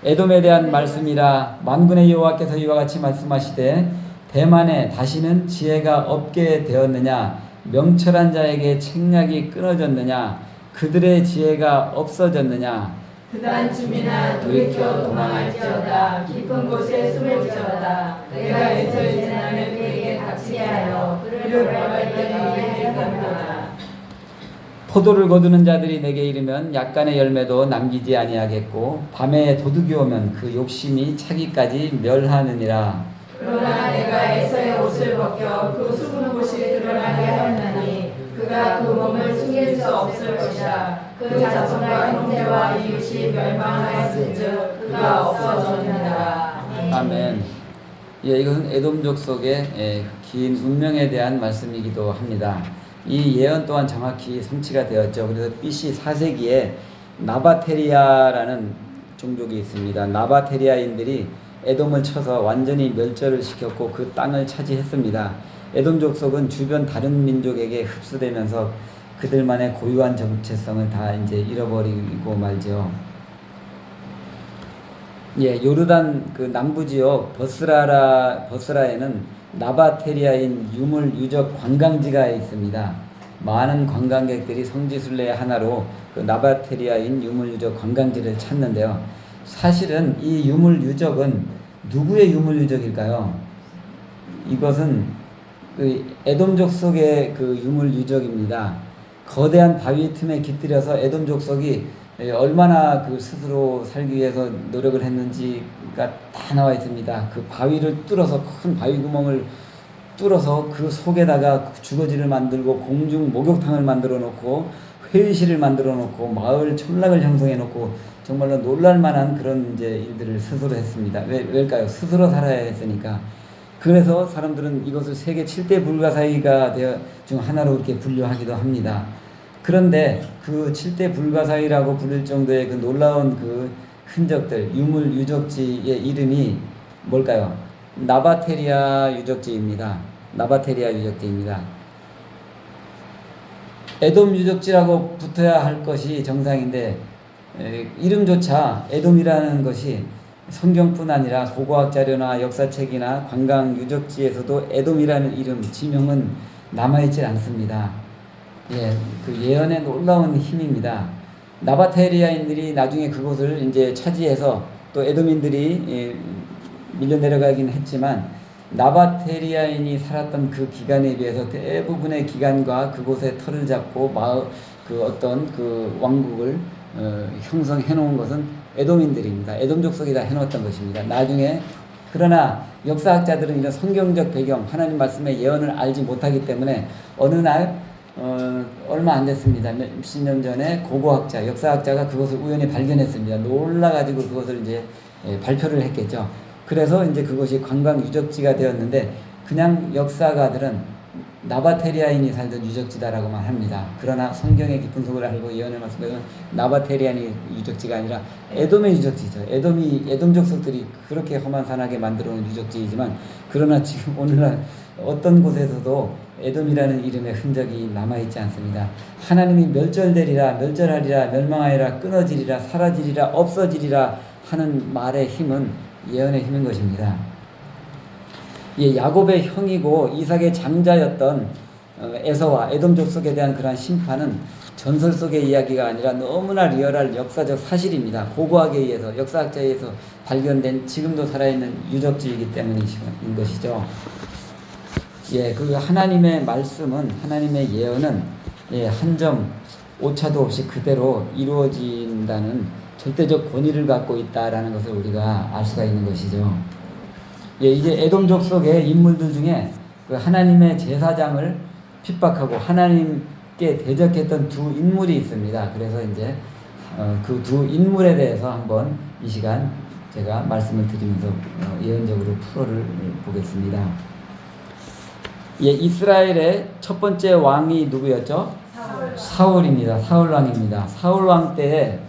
에돔에 대한 말씀이라. 만군의 여호와께서 이와 같이 말씀하시되 대만에 다시는 지혜가 없게 되었느냐. 명철한 자에게 책략이 끊어졌느냐. 그들의 지혜가 없어졌느냐. 드단 주민아 돌이켜 도망할지어다. 깊은 곳에 숨을지어다. 내가 에서의 재난을 그에게 닥치게 하여 그를 벌받게 할 것이다. 포도를 거두는 자들이 내게 이르면 약간의 열매도 남기지 아니하겠고 밤에 도둑이 오면 그 욕심이 차기까지 멸하느니라. 그러나 내가 에서의 옷을 벗겨 그 숨은 곳이 드러나게 하였나니 그가 그 몸을 숨길 수 없을 것이라. 그 자손과 형제와 이웃이 멸망하였은즉 그가 없어졌느니라. 아멘. 이것은 에돔 족속의 긴 운명에 대한 말씀이기도 합니다. 이 예언 또한 정확히 성취가 되었죠. 그래서 BC 4세기에 나바테리아라는 종족이 있습니다. 나바테리아인들이 에돔을 쳐서 완전히 멸절을 시켰고 그 땅을 차지했습니다. 에돔 족속은 주변 다른 민족에게 흡수되면서 그들만의 고유한 정체성을 다 이제 잃어버리고 말죠. 요르단 그 남부 지역 버스라에는 나바테리아인 유물 유적 관광지가 있습니다. 많은 관광객들이 성지순례의 하나로 그 나바테리아인 유물 유적 관광지를 찾는데요. 사실은 이 유물 유적은 누구의 유물 유적일까요? 이것은 그 에돔 족속의 그 유물 유적입니다. 거대한 바위 틈에 깃들여서 에돔 족속이 얼마나 그 스스로 살기 위해서 노력을 했는지가 다 나와 있습니다. 그 바위를 뚫어서 큰 바위 구멍을 뚫어서 그 속에다가 주거지를 만들고 공중 목욕탕을 만들어 놓고 회의실을 만들어 놓고 마을 촌락을 형성해 놓고 정말로 놀랄만한 그런 이제 일들을 스스로 했습니다. 왜일까요? 스스로 살아야 했으니까. 그래서 사람들은 이것을 세계 7대 불가사의가 중 하나로 이렇게 분류하기도 합니다. 그런데 그 7대 불가사의라고 부를 정도의 그 놀라운 그 흔적들, 유물 유적지의 이름이 뭘까요? 나바테리아 유적지입니다. 나바테리아 유적지입니다. 에돔 유적지라고 붙어야 할 것이 정상인데 이름조차 에돔이라는 것이 성경뿐 아니라 고고학 자료나 역사책이나 관광 유적지에서도 에돔이라는 이름, 지명은 남아있지 않습니다. 그 예언의 놀라운 힘입니다. 나바테리아인들이 나중에 그곳을 이제 차지해서 또 에돔인들이 밀려 내려가긴 했지만 나바테리아인이 살았던 그 기간에 비해서 대부분의 기간과 그곳에 터를 잡고 그 어떤 그 왕국을 형성해 놓은 것은 에돔인들입니다. 에돔 족속이 다 해놓았던 것입니다. 나중에 그러나 역사학자들은 이런 성경적 배경, 하나님 말씀의 예언을 알지 못하기 때문에 어느 날 얼마 안 됐습니다. 몇십 년 전에 고고학자, 역사학자가 그것을 우연히 발견했습니다. 놀라가지고 그것을 이제 발표를 했겠죠. 그래서 이제 그것이 관광 유적지가 되었는데 그냥 역사가들은 나바테리아인이 살던 유적지다라고만 합니다. 그러나 성경의 깊은 속을 알고 예언의 말씀에는 나바테리아인이 유적지가 아니라 에돔의 유적지죠. 에돔 족속들이 그렇게 험한산하게 만들어 놓은 유적지이지만 그러나 지금 오늘날 어떤 곳에서도 에돔이라는 이름의 흔적이 남아있지 않습니다. 하나님이 멸절하리라, 멸망하리라, 끊어지리라, 사라지리라, 없어지리라 하는 말의 힘은 예언의 힘인 것입니다. 예, 야곱의 형이고 이삭의 장자였던 에서와 에돔 족속에 대한 그러한 심판은 전설 속의 이야기가 아니라 너무나 리얼할 역사적 사실입니다. 고고학에 의해서, 역사학자에 의해서 발견된 지금도 살아있는 유적지이기 때문인 것이죠. 예, 그 하나님의 말씀은, 하나님의 예언은 한 점 오차도 없이 그대로 이루어진다는 절대적 권위를 갖고 있다라는 것을 우리가 알 수가 있는 것이죠. 예, 이제 에돔 족속의 인물들 중에 그 하나님의 제사장을 핍박하고 하나님께 대적했던 두 인물이 있습니다. 그래서 이제 그 두 인물에 대해서 한번 이 시간 제가 말씀을 드리면서 예언적으로 풀어를 보겠습니다. 예, 이스라엘의 첫 번째 왕이 누구였죠? 사울입니다. 사울 왕입니다. 사울 왕 때에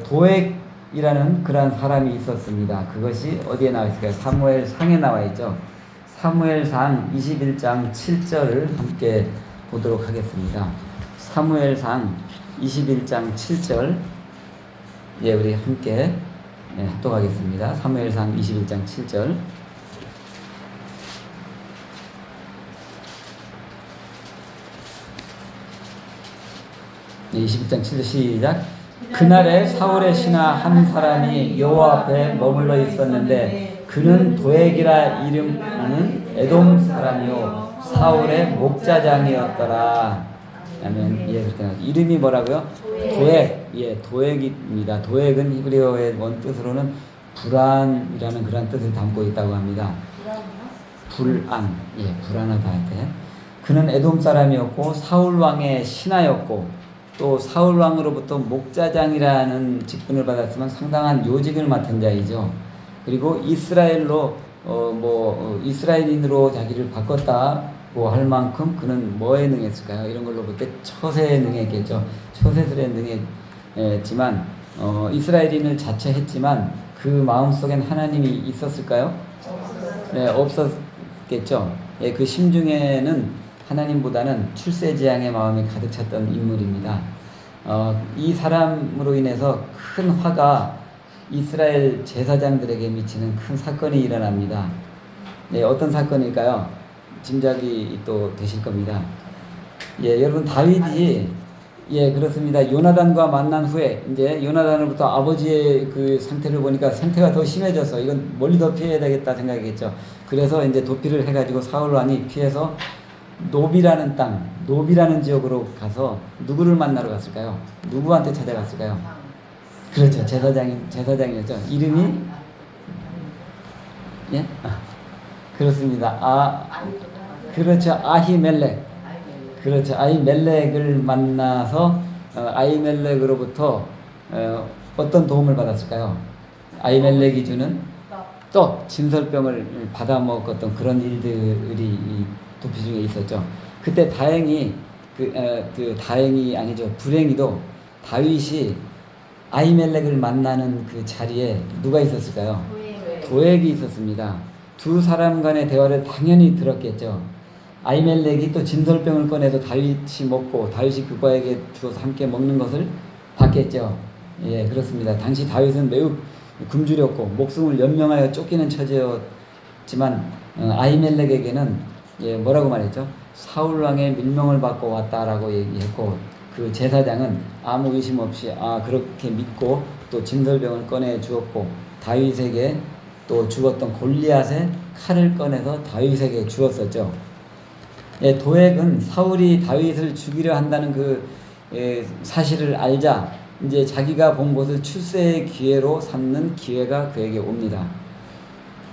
도액이라는 그러한 사람이 있었습니다. 그것이 어디에 나와 있을까요? 사무엘상에 나와 있죠. 사무엘상 21장 7절을 함께 보도록 하겠습니다. 사무엘상 21장 7절, 예, 우리 함께 합독하겠습니다. 사무엘상 21장 7절. 네, 21장 7절 시작. 그날에 사울의 신하 한 사람이 여호와 앞에 머물러 있었는데 그는 도액이라 이름하는 에돔 사람이요 사울의 목자장이었더라. 아멘. 예, 그렇게 이름이 뭐라고요? 도액. 예, 도액입니다. 도액은 히브리어의 원 뜻으로는 불안이라는 그런 뜻을 담고 있다고 합니다. 불안. 예, 불안하다 할 때. 그는 에돔 사람이었고 사울 왕의 신하였고 또 사울 왕으로부터 목자장이라는 직분을 받았지만 상당한 요직을 맡은 자이죠. 그리고 이스라엘로 이스라엘인으로 자기를 바꿨다고 할 만큼 그는 뭐에 능했을까요? 이런 걸로 볼 때 처세에 능했겠죠. 처세술에 능했지만 이스라엘인을 자처했지만 그 마음속엔 하나님이 있었을까요? 네, 없었겠죠. 예, 그 심중에는 하나님보다는 출세지향의 마음이 가득 찼던 인물입니다. 이 사람으로 인해서 큰 화가 이스라엘 제사장들에게 미치는 큰 사건이 일어납니다. 네, 어떤 사건일까요? 짐작이 또 되실 겁니다. 예, 여러분 다윗이 그렇습니다. 요나단과 만난 후에 이제 요나단으로부터 아버지의 그 상태를 보니까 상태가 더 심해져서 이건 멀리 더 피해야 되겠다 생각했죠. 그래서 이제 도피를 해가지고 사울 왕이 피해서 노비라는 땅, 노비라는 지역으로 가서 누구를 만나러 갔을까요? 누구한테 찾아갔을까요? 그렇죠. 제사장이었죠. 이름이? 예? 그렇습니다. 그렇죠. 아히멜렉. 그렇죠. 아히멜렉을 만나서 아히멜렉으로부터 어떤 도움을 받았을까요? 아히멜렉이 주는 떡, 진설병을 받아먹었던 그런 일들이 도피 중에 있었죠. 그때 다행히 다행이 아니죠. 불행히도 다윗이 아히멜렉을 만나는 그 자리에 누가 있었을까요? 도액이 있었습니다. 두 사람 간의 대화를 당연히 들었겠죠. 아히멜렉이 또 진설병을 꺼내서 다윗이 먹고 다윗이 그거에게 주어서 함께 먹는 것을 봤겠죠. 예, 그렇습니다. 당시 다윗은 매우 굶주렸고 목숨을 연명하여 쫓기는 처지였지만 아히멜렉에게는 뭐라고 말했죠? 사울 왕의 밀명을 받고 왔다라고 얘기했고 그 제사장은 아무 의심 없이 그렇게 믿고 또 진설병을 꺼내 주었고 다윗에게 또 죽었던 골리앗의 칼을 꺼내서 다윗에게 주었었죠. 예, 도액은 사울이 다윗을 죽이려 한다는 그 사실을 알자 이제 자기가 본 것을 출세의 기회로 삼는 기회가 그에게 옵니다.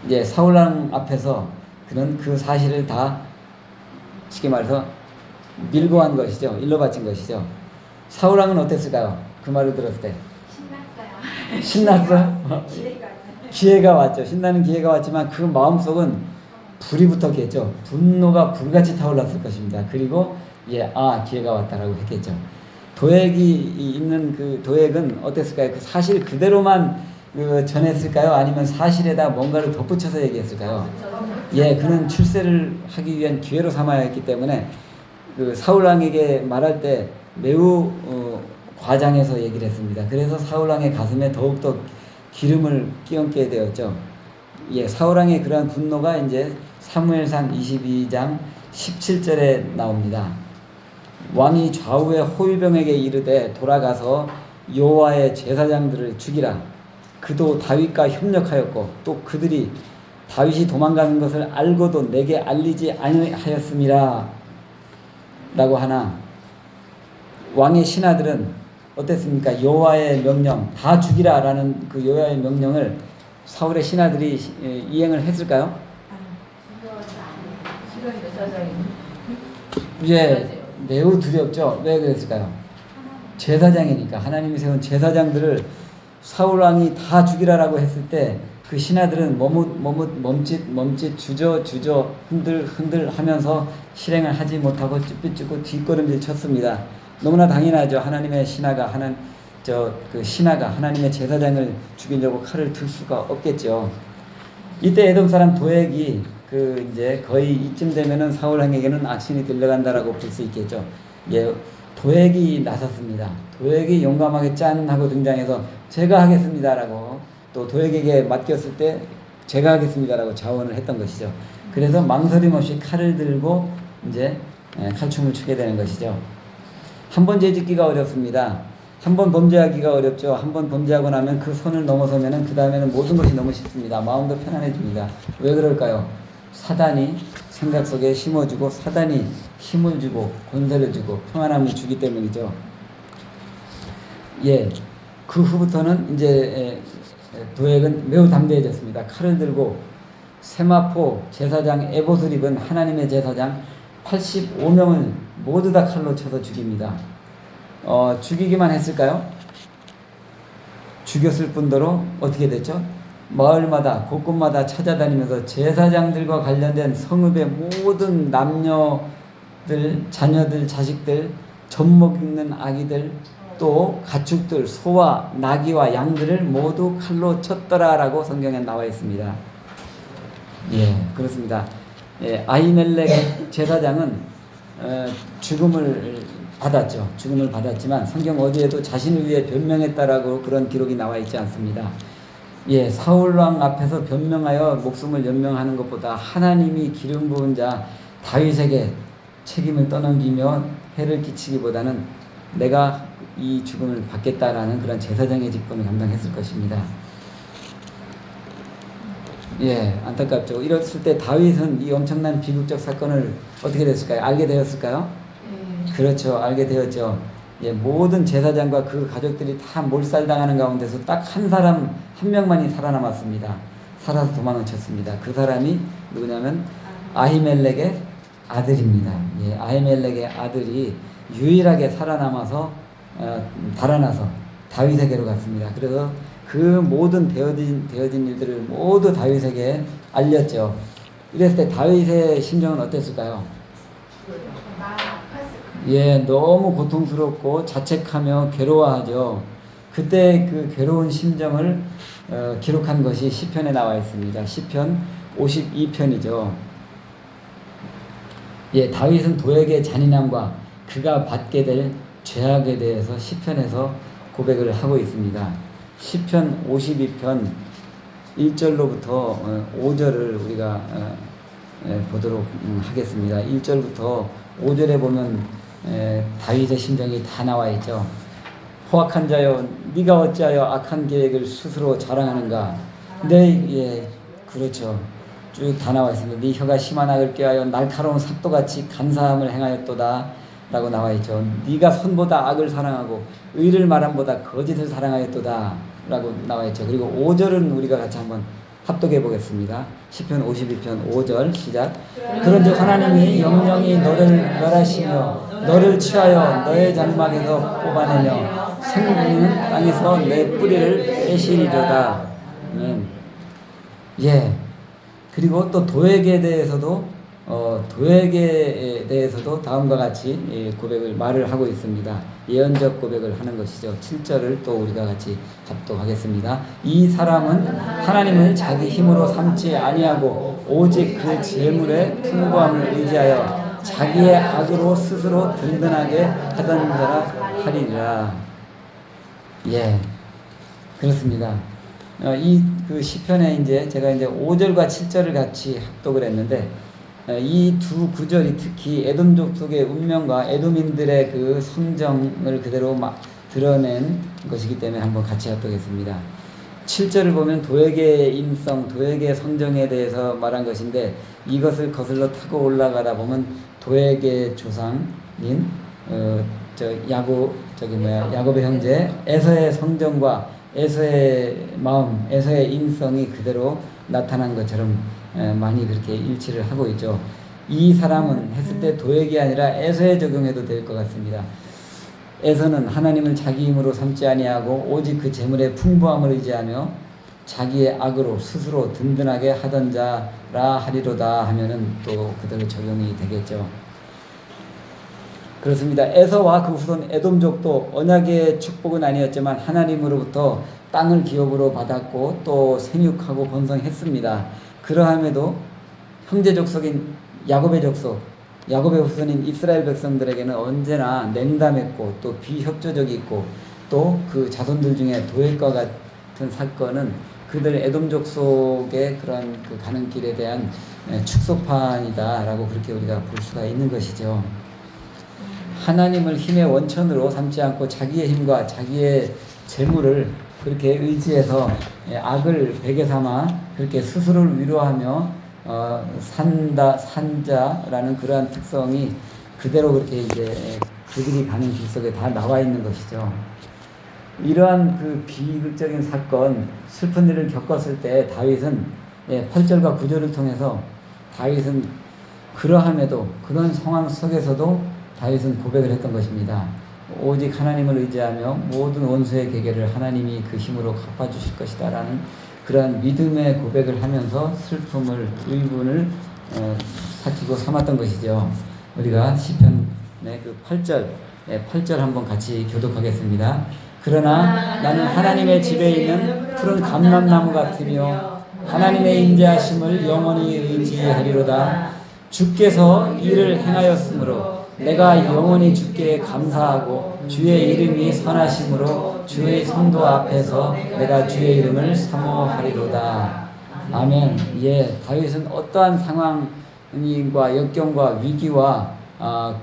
이제 사울왕 앞에서 그는 그 사실을 다 쉽게 말해서 밀고 한 것이죠. 일러 바친 것이죠. 사울왕은 어땠을까요? 그 말을 들었을 때. 신났어요. 신났어요? 기회가 왔죠. 신나는 기회가 왔지만 그 마음속은 불이 붙었겠죠. 분노가 불같이 타올랐을 것입니다. 그리고 기회가 왔다라고 했겠죠. 도액이 있는 그 도액은 어땠을까요? 그 사실 그대로만 전했을까요? 아니면 사실에다 뭔가를 덧붙여서 얘기했을까요? 그는 출세를 하기 위한 기회로 삼아야 했기 때문에 그 사울 왕에게 말할 때 매우 과장해서 얘기를 했습니다. 그래서 사울 왕의 가슴에 더욱더 기름을 끼얹게 되었죠. 사울 왕의 그러한 분노가 이제 사무엘상 22장 17절에 나옵니다. 왕이 좌우의 호위병에게 이르되 돌아가서 여호와의 제사장들을 죽이라. 그도 다윗과 협력하였고 또 그들이 다윗이 도망가는 것을 알고도 내게 알리지 아니하였음이라 라고 하나, 왕의 신하들은 어땠습니까? 여호와의 명령 다 죽이라 라는 그 여호와의 명령을 사울의 신하들이 이행을 했을까요? 매우 두렵죠. 왜 그랬을까요? 제사장이니까. 하나님이 세운 제사장들을 사울왕이 다 죽이라라고 했을 때 그 신하들은 멈칫 주저 흔들 하면서 실행을 하지 못하고 쭈뼛쭈뼛 뒷걸음질 쳤습니다. 너무나 당연하죠. 하나님의 신하가 하나님의 제사장을 죽이려고 칼을 들 수가 없겠죠. 이때 에돔 사람 도액이 이제 거의 이쯤 되면은 사울왕에게는 악신이 들려간다라고 볼 수 있겠죠. 도액이 나섰습니다. 도액이 용감하게 짠 하고 등장해서 제가 하겠습니다라고, 또 도액에게 맡겼을 때 제가 하겠습니다라고 자원을 했던 것이죠. 그래서 망설임 없이 칼을 들고 이제 칼춤을 추게 되는 것이죠. 한 번 죄짓기가 어렵습니다. 한 번 범죄하기가 어렵죠. 한 번 범죄하고 나면 그 선을 넘어서면은 그 다음에는 모든 것이 너무 쉽습니다. 마음도 편안해집니다. 왜 그럴까요? 사단이 생각 속에 심어주고 사단이 힘을 주고 권세를 주고 평안함을 주기 때문이죠. 그 후부터는 이제 도액은 매우 담대해졌습니다. 칼을 들고 세마포 제사장 에봇을 입은 하나님의 제사장 85명을 모두 다 칼로 쳐서 죽입니다. 죽이기만 했을까요? 죽였을 뿐더러 어떻게 됐죠? 마을마다 곳곳마다 찾아다니면서 제사장들과 관련된 성읍의 모든 남녀들, 자녀들, 자식들, 젖먹 있는 아기들, 또 가축들, 소와 나귀와 양들을 모두 칼로 쳤더라라고 성경에 나와 있습니다. 그렇습니다. 아히멜렉 제사장은 죽음을 받았죠. 죽음을 받았지만 성경 어디에도 자신을 위해 변명했다라고 그런 기록이 나와 있지 않습니다. 사울왕 앞에서 변명하여 목숨을 연명하는 것보다 하나님이 기름 부은 자 다윗에게 책임을 떠넘기며 해를 끼치기보다는 내가 이 죽음을 받겠다라는 그런 제사장의 직분을 감당했을 것입니다. 안타깝죠. 이랬을 때 다윗은 이 엄청난 비극적 사건을 어떻게 됐을까요? 알게 되었을까요? 그렇죠. 알게 되었죠. 모든 제사장과 그 가족들이 다 몰살당하는 가운데서 딱 한 명만이 살아남았습니다. 살아서 도망을 쳤습니다. 그 사람이 누구냐면 아히멜렉의 아들입니다. 아히멜렉의 아들이 유일하게 달아나서 다윗에게로 갔습니다. 그래서 그 모든 되어진 일들을 모두 다윗에게 알렸죠. 이랬을 때 다윗의 심정은 어땠을까요? 너무 고통스럽고 자책하며 괴로워하죠. 그때 그 괴로운 심정을 기록한 것이 시편에 나와 있습니다. 시편 52편이죠. 다윗은 도액의 잔인함과 그가 받게 될 죄악에 대해서 시편에서 고백을 하고 있습니다. 시편 52편 1절로부터 5절을 우리가 보도록 하겠습니다. 1절부터 5절에 보면 다윗의 심정이 다 나와 있죠. 포악한 자여, 네가 어찌하여 악한 계획을 스스로 자랑하는가? 그렇죠. 쭉 다 나와 있습니다. 네 혀가 심한 악을 꾀하여 날카로운 삭도같이 간사함을 행하였도다 라고 나와 있죠. 네가 선보다 악을 사랑하고 의를 말함보다 거짓을 사랑하였도다 라고 나와 있죠. 그리고 5절은 우리가 같이 한번 합독해 보겠습니다. 시편 52편 5절 시작. 그런즉 하나님이 영영이 너를 멸하시며 너를 취하여 너의 장막에서 뽑아내며 생명은 땅에서 내 뿌리를 빼시리로다. 예. 그리고 또 도액에 대해서도 다음과 같이 고백을 말을 하고 있습니다. 예언적 고백을 하는 것이죠. 7절을 또 우리가 같이 합독하겠습니다. 이 사람은 하나님을 자기 힘으로 삼지 아니하고 오직 그 재물의 풍부함을 의지하여 자기의 악으로 스스로 든든하게 하던 자라 하리라. 예, 그렇습니다. 이 그 시편에 이제 제가 이제 5절과 7절을 같이 합독을 했는데 이 두 구절이 특히 에돔족 속의 운명과 에돔인들의 그 성정을 그대로 드러낸 것이기 때문에 한번 같이 합독했습니다. 7절을 보면 도액의 인성, 도액의 성정에 대해서 말한 것인데 이것을 거슬러 타고 올라가다 보면 도액의 조상인 야곱의 형제 에서의 성정과 에서의 마음, 에서의 인성이 그대로 나타난 것처럼 많이 그렇게 일치를 하고 있죠. 이 사람은 했을 때 도액이 아니라 에서에 적용해도 될 것 같습니다. 에서는 하나님을 자기 힘으로 삼지 아니하고 오직 그 재물의 풍부함을 의지하며 자기의 악으로 스스로 든든하게 하던 자라 하리로다 하면은 또 그대로 적용이 되겠죠. 그렇습니다. 에서와 그 후손 에돔족도 언약의 축복은 아니었지만 하나님으로부터 땅을 기업으로 받았고 또 생육하고 번성했습니다. 그러함에도 형제 족속인 야곱의 후손인 이스라엘 백성들에게는 언제나 냉담했고 또 비협조적이고 또 그 자손들 중에 도액과 같은 사건은 그들 에돔족 속의 그런 그 가는 길에 대한 축소판이다라고 그렇게 우리가 볼 수가 있는 것이죠. 하나님을 힘의 원천으로 삼지 않고 자기의 힘과 자기의 재물을 그렇게 의지해서 악을 베개 삼아 그렇게 스스로를 위로하며 산자라는 그러한 특성이 그대로 그렇게 이제 그들이 가는 길 속에 다 나와 있는 것이죠. 이러한 그 비극적인 사건, 슬픈 일을 겪었을 때 다윗은 8절과 9절을 통해서 다윗은 그러함에도 그런 상황 속에서도 다윗은 고백을 했던 것입니다. 오직 하나님을 의지하며 모든 원수의 계계를 하나님이 그 힘으로 갚아주실 것이다 라는 그러한 믿음의 고백을 하면서 슬픔을, 의분을 삭히고 삼았던 것이죠. 우리가 시편의 그 8절 한번 같이 교독하겠습니다. 그러나 나는 하나님의 집에 있는 푸른 감람나무 같으며 하나님의 인자하심을 영원히 의지하리로다. 주께서 이를 행하였으므로 내가 영원히 주께 감사하고 주의 이름이 선하심으로 주의 성도 앞에서 내가 주의 이름을 사모하리로다. 아멘. 예, 다윗은 어떠한 상황과 역경과 위기와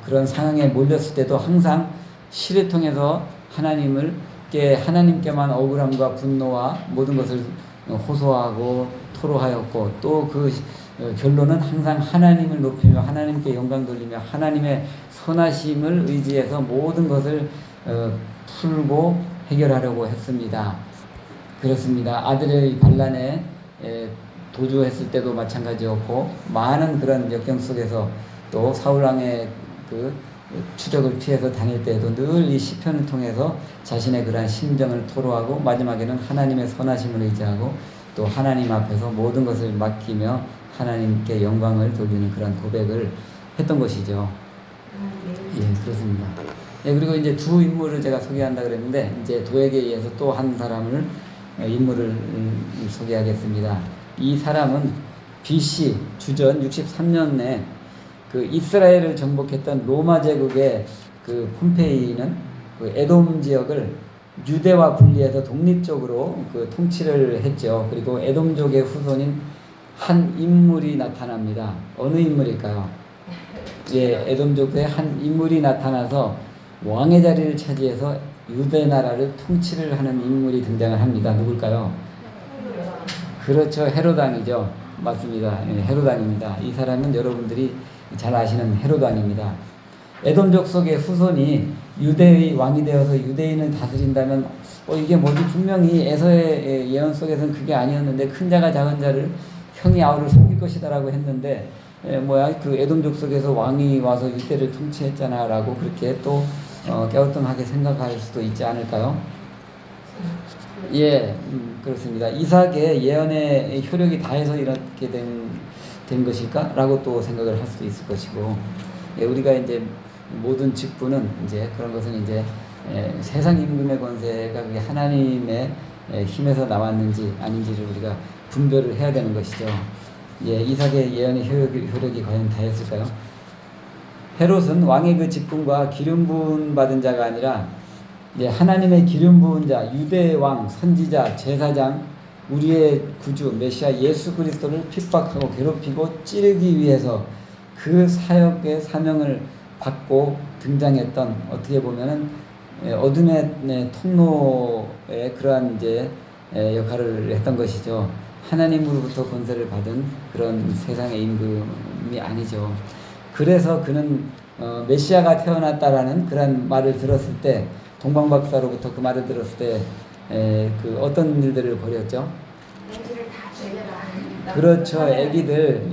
그런 상황에 몰렸을 때도 항상 시를 통해서 하나님께만 억울함과 분노와 모든 것을 호소하고 토로하였고 또 그 결론은 항상 하나님을 높이며 하나님께 영광 돌리며 하나님의 선하심을 의지해서 모든 것을 풀고 해결하려고 했습니다. 그렇습니다. 아들의 반란에 도주했을 때도 마찬가지였고 많은 그런 역경 속에서 또 사울왕의 그 추적을 피해서 다닐 때에도 늘 이 시편을 통해서 자신의 그러한 심정을 토로하고 마지막에는 하나님의 선하심을 의지하고 또 하나님 앞에서 모든 것을 맡기며 하나님께 영광을 돌리는 그런 고백을 했던 것이죠. 예, 그렇습니다. 예, 그리고 이제 두 인물을 제가 소개한다 그랬는데 이제 도액에 의해서 또 한 사람을 인물을 소개하겠습니다. 이 사람은 BC 주전 63년에 그 이스라엘을 정복했던 로마 제국의 그 폼페이는 그 에돔 지역을 유대와 분리해서 독립적으로 그 통치를 했죠. 그리고 에돔족의 후손인 한 인물이 나타납니다. 어느 인물일까요? 예, 에돔족의 한 인물이 나타나서 왕의 자리를 차지해서 유대 나라를 통치를 하는 인물이 등장을 합니다. 누굴까요? 그렇죠. 헤롯왕이죠. 맞습니다. 예, 헤롯왕입니다. 이 사람은 여러분들이 잘 아시는 헤롯왕입니다. 에돔족 속의 후손이 유대의 왕이 되어서 유대인을 다스린다면 이게 뭐지? 분명히 에서의 예언 속에서는 그게 아니었는데 큰 자가 작은 자를 형이 아우를 섬길 것이다 라고 했는데 그 에돔족 속에서 왕이 와서 유대를 통치했잖아 라고 그렇게 또 갸우뚱하게 생각할 수도 있지 않을까요? 예, 그렇습니다. 이삭의 예언의 효력이 다해서 이렇게 된 것일까라고 또 생각을 할 수도 있을 것이고, 예, 우리가 이제 모든 직분은 이제 그런 것은 이제 세상 임금의 권세가 그게 하나님의 힘에서 나왔는지 아닌지를 우리가 분별을 해야 되는 것이죠. 예, 이삭의 예언의 효력이 과연 다했을까요? 헤롯은 왕의 그 직분과 기름 부은 받은 자가 아니라 하나님의 기름 부은 자, 유대의 왕, 선지자, 제사장, 우리의 구주 메시아 예수 그리스도를 핍박하고 괴롭히고 찌르기 위해서 그 사역의 사명을 받고 등장했던, 어떻게 보면은 어둠의 통로의 그러한 이제 역할을 했던 것이죠. 하나님으로부터 권세를 받은 그런 세상의 임금이 아니죠. 그래서 그는 메시아가 태어났다라는 그런 말을 들었을 때, 동방박사로부터 그 말을 들었을 때 그 어떤 일들을 벌였죠? 애들을 다 죽여라. 그렇죠. 아기들,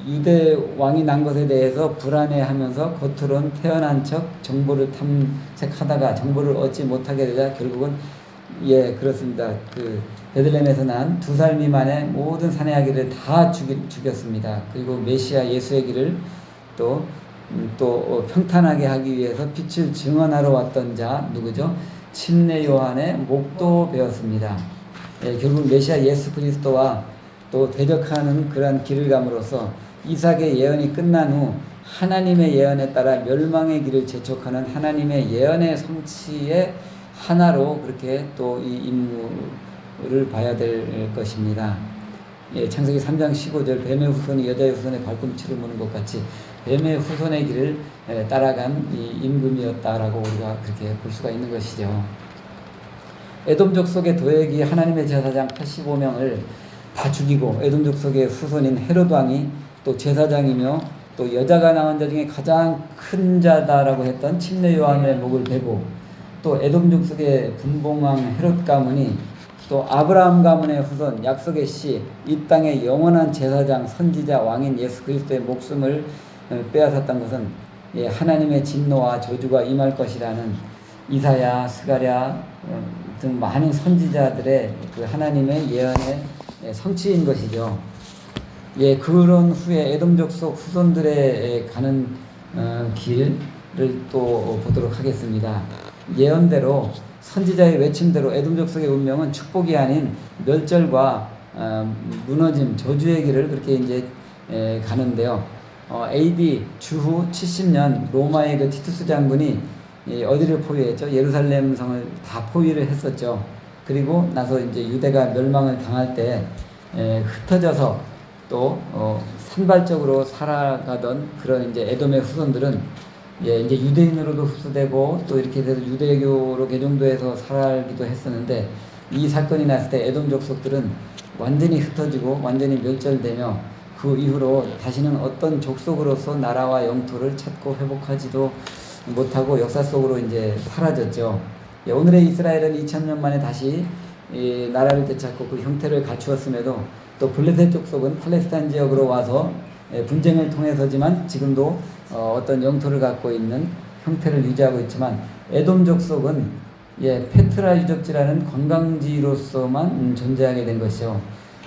유대 왕이 난 것에 대해서 불안해하면서 겉으론 태어난 척 정보를 탐색하다가 정보를 얻지 못하게 되자 결국은 그렇습니다. 그 베들레헴에서 난 2살 미만의 모든 사내 아기를 다 죽였습니다. 그리고 메시아 예수의 길을 또 평탄하게 하기 위해서 빛을 증언하러 왔던 자 누구죠? 침례 요한의 목도 베었습니다. 결국 메시아 예수 그리스도와 또 대적하는 그러한 길을 감으로써 이삭의 예언이 끝난 후 하나님의 예언에 따라 멸망의 길을 재촉하는 하나님의 예언의 성취의 하나로 그렇게 또 이 임무를 봐야 될 것입니다. 창세기 3장 15절 뱀의 후손이 여자의 후손의 발꿈치를 무는 것 같이 뱀의 후손의 길을 따라간 이 임금이었다라고 우리가 그렇게 볼 수가 있는 것이죠. 에돔 족속의 도액이 하나님의 제사장 85명을 다 죽이고 에돔 족속의 후손인 헤롯 왕이 또 제사장이며 또 여자가 낳은 자 중에 가장 큰 자다라고 했던 침례 요한의 목을 베고, 또 에돔 족속의 분봉왕 헤롯 가문이 또 아브라함 가문의 후손 약속의 씨, 이 땅의 영원한 제사장 선지자 왕인 예수 그리스도의 목숨을 빼앗았던 것은 하나님의 진노와 저주가 임할 것이라는 이사야, 스가랴 등 많은 선지자들의 그 하나님의 예언의 성취인 것이죠. 그런 후에 에돔 족속 후손들의 가는 길을 또 보도록 하겠습니다. 예언대로 선지자의 외침대로 에돔 족속의 운명은 축복이 아닌 멸절과 무너짐, 저주의 길을 그렇게 이제 가는데요. AD 주후 70년 로마의 그 티투스 장군이 어디를 포위했죠? 예루살렘 성을 다 포위를 했었죠. 그리고 나서 이제 유대가 멸망을 당할 때 흩어져서 또 산발적으로 살아가던 그런 이제 에돔의 후손들은 이제 유대인으로도 흡수되고 또 이렇게 돼서 유대교로 개종도해서 살기도 했었는데, 이 사건이 났을 때 에돔 족속들은 완전히 흩어지고 완전히 멸절되며 그 이후로 다시는 어떤 족속으로서 나라와 영토를 찾고 회복하지도 못하고 역사 속으로 이제 사라졌죠. 오늘의 이스라엘은 2000년 만에 다시 나라를 되찾고 그 형태를 갖추었음에도 또 블레셋 족속은 팔레스타인 지역으로 와서 분쟁을 통해서지만 지금도 어떤 영토를 갖고 있는 형태를 유지하고 있지만, 에돔 족속은 페트라 유적지라는 관광지로서만 존재하게 된 것이죠.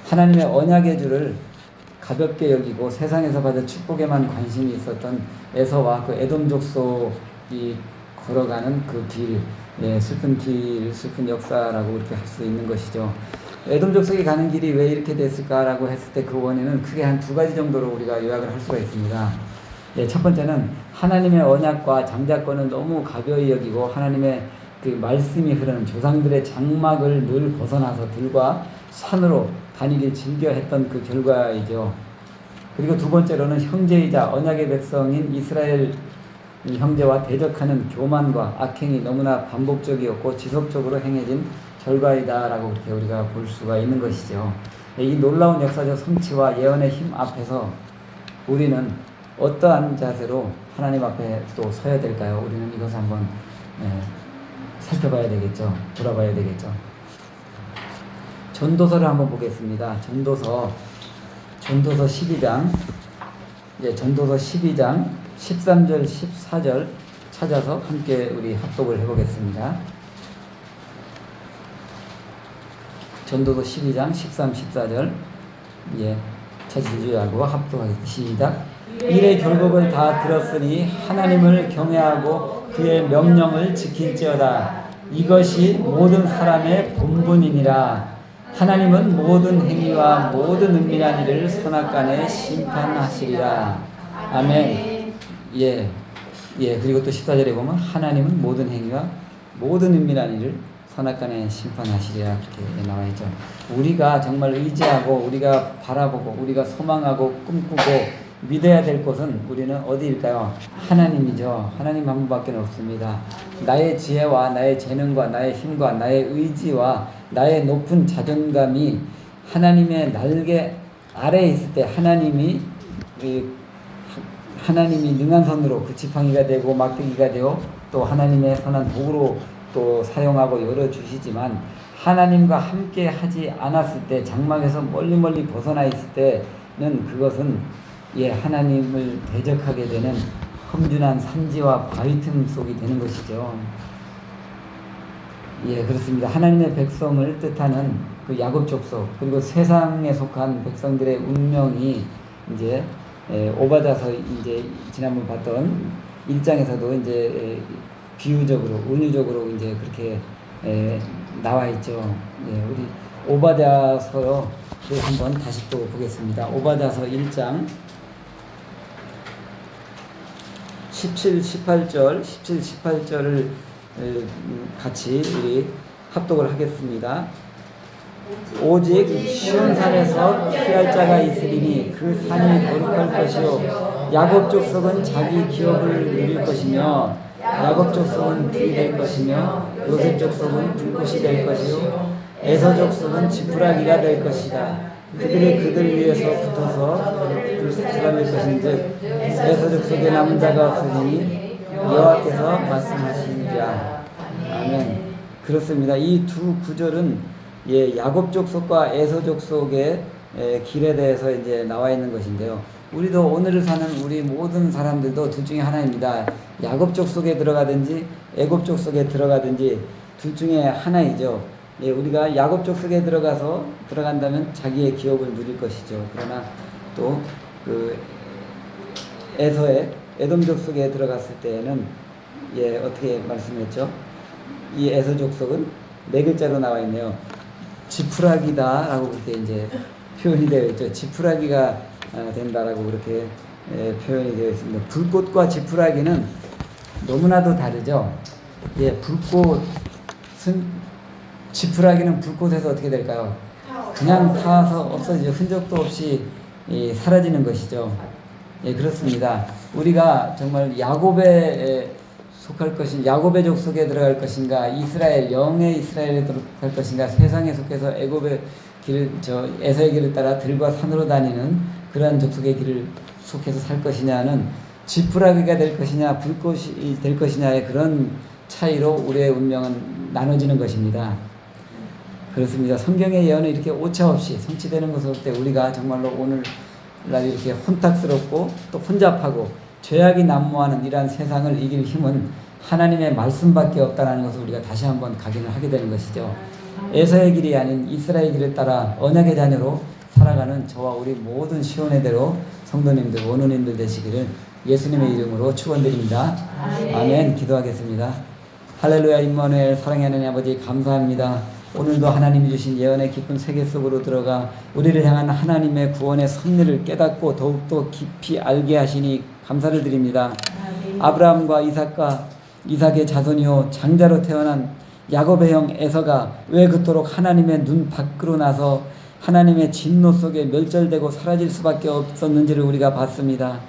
하나님의 언약의 줄을 가볍게 여기고 세상에서 받은 축복에만 관심이 있었던 에서와 그 에돔 족속이 걸어가는 그 길, 슬픈 길, 슬픈 역사라고 이렇게 할 수 있는 것이죠. 에돔 족속이 가는 길이 왜 이렇게 됐을까라고 했을 때 그 원인은 크게 한 2가지 정도로 우리가 요약을 할 수가 있습니다. 첫 번째는 하나님의 언약과 장자권을 너무 가벼이 여기고 하나님의 그 말씀이 흐르는 조상들의 장막을 늘 벗어나서 들과 산으로 다니길 즐겨 했던 그 결과이죠. 그리고 2번째로는 형제이자 언약의 백성인 이스라엘 형제와 대적하는 교만과 악행이 너무나 반복적이었고 지속적으로 행해진 결과이다라고 그렇게 우리가 볼 수가 있는 것이죠. 이 놀라운 역사적 성취와 예언의 힘 앞에서 우리는 어떠한 자세로 하나님 앞에 또 서야 될까요? 우리는 이것을 한번 살펴봐야 되겠죠. 돌아봐야 되겠죠. 전도서를 한번 보겠습니다. 전도서 12장, 전도서 12장 13절 14절 찾아서 함께 우리 합독을 해보겠습니다. 전도서 12장 13, 14절. 예, 차지주의하고 합독하겠습니다. 시작. 일의 결국을 다 들었으니 하나님을 경외하고 그의 명령을 지킬지어다. 이것이 모든 사람의 본분이니라. 하나님은 모든 행위와 모든 은밀한 일을 선악간에 심판하시리라. 아멘. 예. 예, 그리고 또 14절에 보면 하나님은 모든 행위와 모든 은밀한 일을 선악간에 심판하시리라 그렇게 나와 있죠. 우리가 정말 의지하고 우리가 바라보고 우리가 소망하고 꿈꾸고 믿어야 될 곳은 우리는 어디일까요? 하나님이죠. 하나님 한 분밖에 없습니다. 나의 지혜와 나의 재능과 나의 힘과 나의 의지와 나의 높은 자존감이 하나님의 날개 아래에 있을 때 하나님이 능한 손으로 그 지팡이가 되고 막대기가 되어 또 하나님의 선한 도구로 또 사용하고 열어주시지만 하나님과 함께 하지 않았을 때 장막에서 멀리 벗어나 있을 때는 그것은 하나님을 대적하게 되는 험준한 산지와 바위 틈 속이 되는 것이죠. 그렇습니다. 하나님의 백성을 뜻하는 그 야곱 족속 그리고 세상에 속한 백성들의 운명이 이제 오바다서 이제 지난번 봤던 1장에서도 이제 비유적으로 은유적으로 이제 그렇게 나와 있죠. 우리 오바다서 한번 다시 또 보겠습니다. 오바다서 1장 17, 18절을 같이 우리 합독을 하겠습니다. 오직 시온 산에서 피할 자가 있으리니 그 산이 거룩할 것이요 야곱 족속은 자기 기업을 누릴 것이며 야곱 족속은 불이 될 것이며 요셉 족속은 불꽃이 될 것이요 에서 족속은 지푸라기가 될 것이다. 그들이 그들 위에서 붙어서 불사람일 것인즉 에서 족속에 남은 자가 없으니 여호와께서 말씀하시니라. 아멘. 그렇습니다. 이 두 구절은 야곱 족속과 에서 족속의 길에 대해서 이제 나와 있는 것인데요. 우리도 오늘을 사는 우리 모든 사람들도 둘 중에 하나입니다. 야곱 족속에 들어가든지 애굽 족속에 들어가든지 둘 중에 하나이죠. 우리가 야곱 족속에 들어간다면 자기의 기업을 누릴 것이죠. 그러나 또 그 에서의 에돔 족속에 들어갔을 때에는 어떻게 말씀했죠? 이 에서 족속은 네 글자로 나와 있네요. 지푸라기다라고 그렇게 이제 표현이 되어 있죠. 지푸라기가 된다라고 그렇게 표현이 되어 있습니다. 불꽃과 지푸라기는 너무나도 다르죠. 지푸라기는 불꽃에서 어떻게 될까요? 그냥 타서 없어지죠. 흔적도 없이 사라지는 것이죠. 그렇습니다. 우리가 정말 야곱에 속할 것인가, 야곱의 족속에 들어갈 것인가, 영의 이스라엘에 들어갈 것인가, 세상에 속해서 애굽의 길을, 에서의 길을 따라 들과 산으로 다니는 그러한 족속의 길을 속해서 살 것이냐는 지푸라기가 될 것이냐, 불꽃이 될 것이냐의 그런 차이로 우리의 운명은 나눠지는 것입니다. 그렇습니다. 성경의 예언은 이렇게 오차없이 성취되는 것을 볼 때 우리가 정말로 오늘날 이렇게 혼탁스럽고 또 혼잡하고 죄악이 난무하는 이러한 세상을 이길 힘은 하나님의 말씀밖에 없다는 것을 우리가 다시 한번 각인을 하게 되는 것이죠. 에서의 길이 아닌 이스라엘 길을 따라 언약의 자녀로 살아가는 저와 우리 모든 시온의 대로 성도님들, 원우님들 되시기를 예수님의 이름으로 축원드립니다. 아멘. 기도하겠습니다. 할렐루야. 임마누엘 사랑의 하나님 아버지 감사합니다. 오늘도 하나님이 주신 예언의 깊은 세계 속으로 들어가 우리를 향한 하나님의 구원의 섭리를 깨닫고 더욱더 깊이 알게 하시니 감사를 드립니다. 아브라함과 이삭의 자손이요 장자로 태어난 야곱의 형 에서가 왜 그토록 하나님의 눈 밖으로 나서 하나님의 진노 속에 멸절되고 사라질 수밖에 없었는지를 우리가 봤습니다.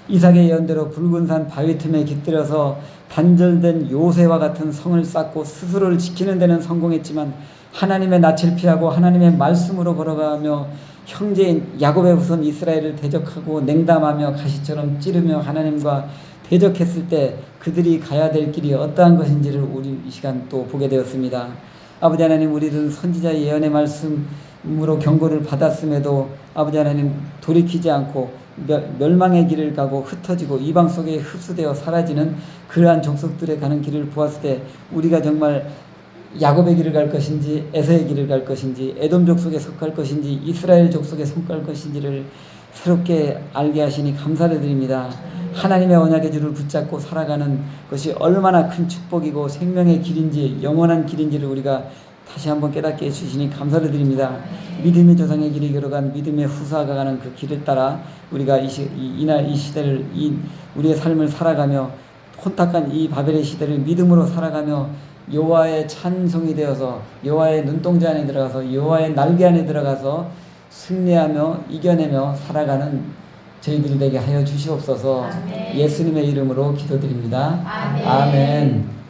이삭의 예언대로 붉은 산 바위 틈에 깃들여서 단절된 요새와 같은 성을 쌓고 스스로를 지키는 데는 성공했지만 하나님의 낯을 피하고 하나님의 말씀으로 걸어가며 형제인 야곱의 후손 이스라엘을 대적하고 냉담하며 가시처럼 찌르며 하나님과 대적했을 때 그들이 가야 될 길이 어떠한 것인지를 우리 이 시간 또 보게 되었습니다. 아버지 하나님, 우리들은 선지자의 예언의 말씀으로 경고를 받았음에도 아버지 하나님 돌이키지 않고 멸망의 길을 가고 흩어지고 이방 속에 흡수되어 사라지는 그러한 족속들의 가는 길을 보았을 때 우리가 정말 야곱의 길을 갈 것인지 에서의 길을 갈 것인지 에돔 족속에 속할 것인지 이스라엘 족속에 속할 것인지를 새롭게 알게 하시니 감사를 드립니다. 하나님의 언약의 줄을 붙잡고 살아가는 것이 얼마나 큰 축복이고 생명의 길인지 영원한 길인지를 우리가 다시 한번 깨닫게 해주시니 감사를 드립니다. 믿음의 조상의 길을 걸어간 믿음의 후사가 가는 그 길을 따라 우리가 이날 이 시대를 우리의 삶을 살아가며 혼탁한 이 바벨의 시대를 믿음으로 살아가며 여호와의 찬송이 되어서 여호와의 눈동자 안에 들어가서 여호와의 날개 안에 들어가서 승리하며 이겨내며 살아가는 저희들이 되게 하여 주시옵소서. 아멘. 예수님의 이름으로 기도드립니다. 아멘. 아멘.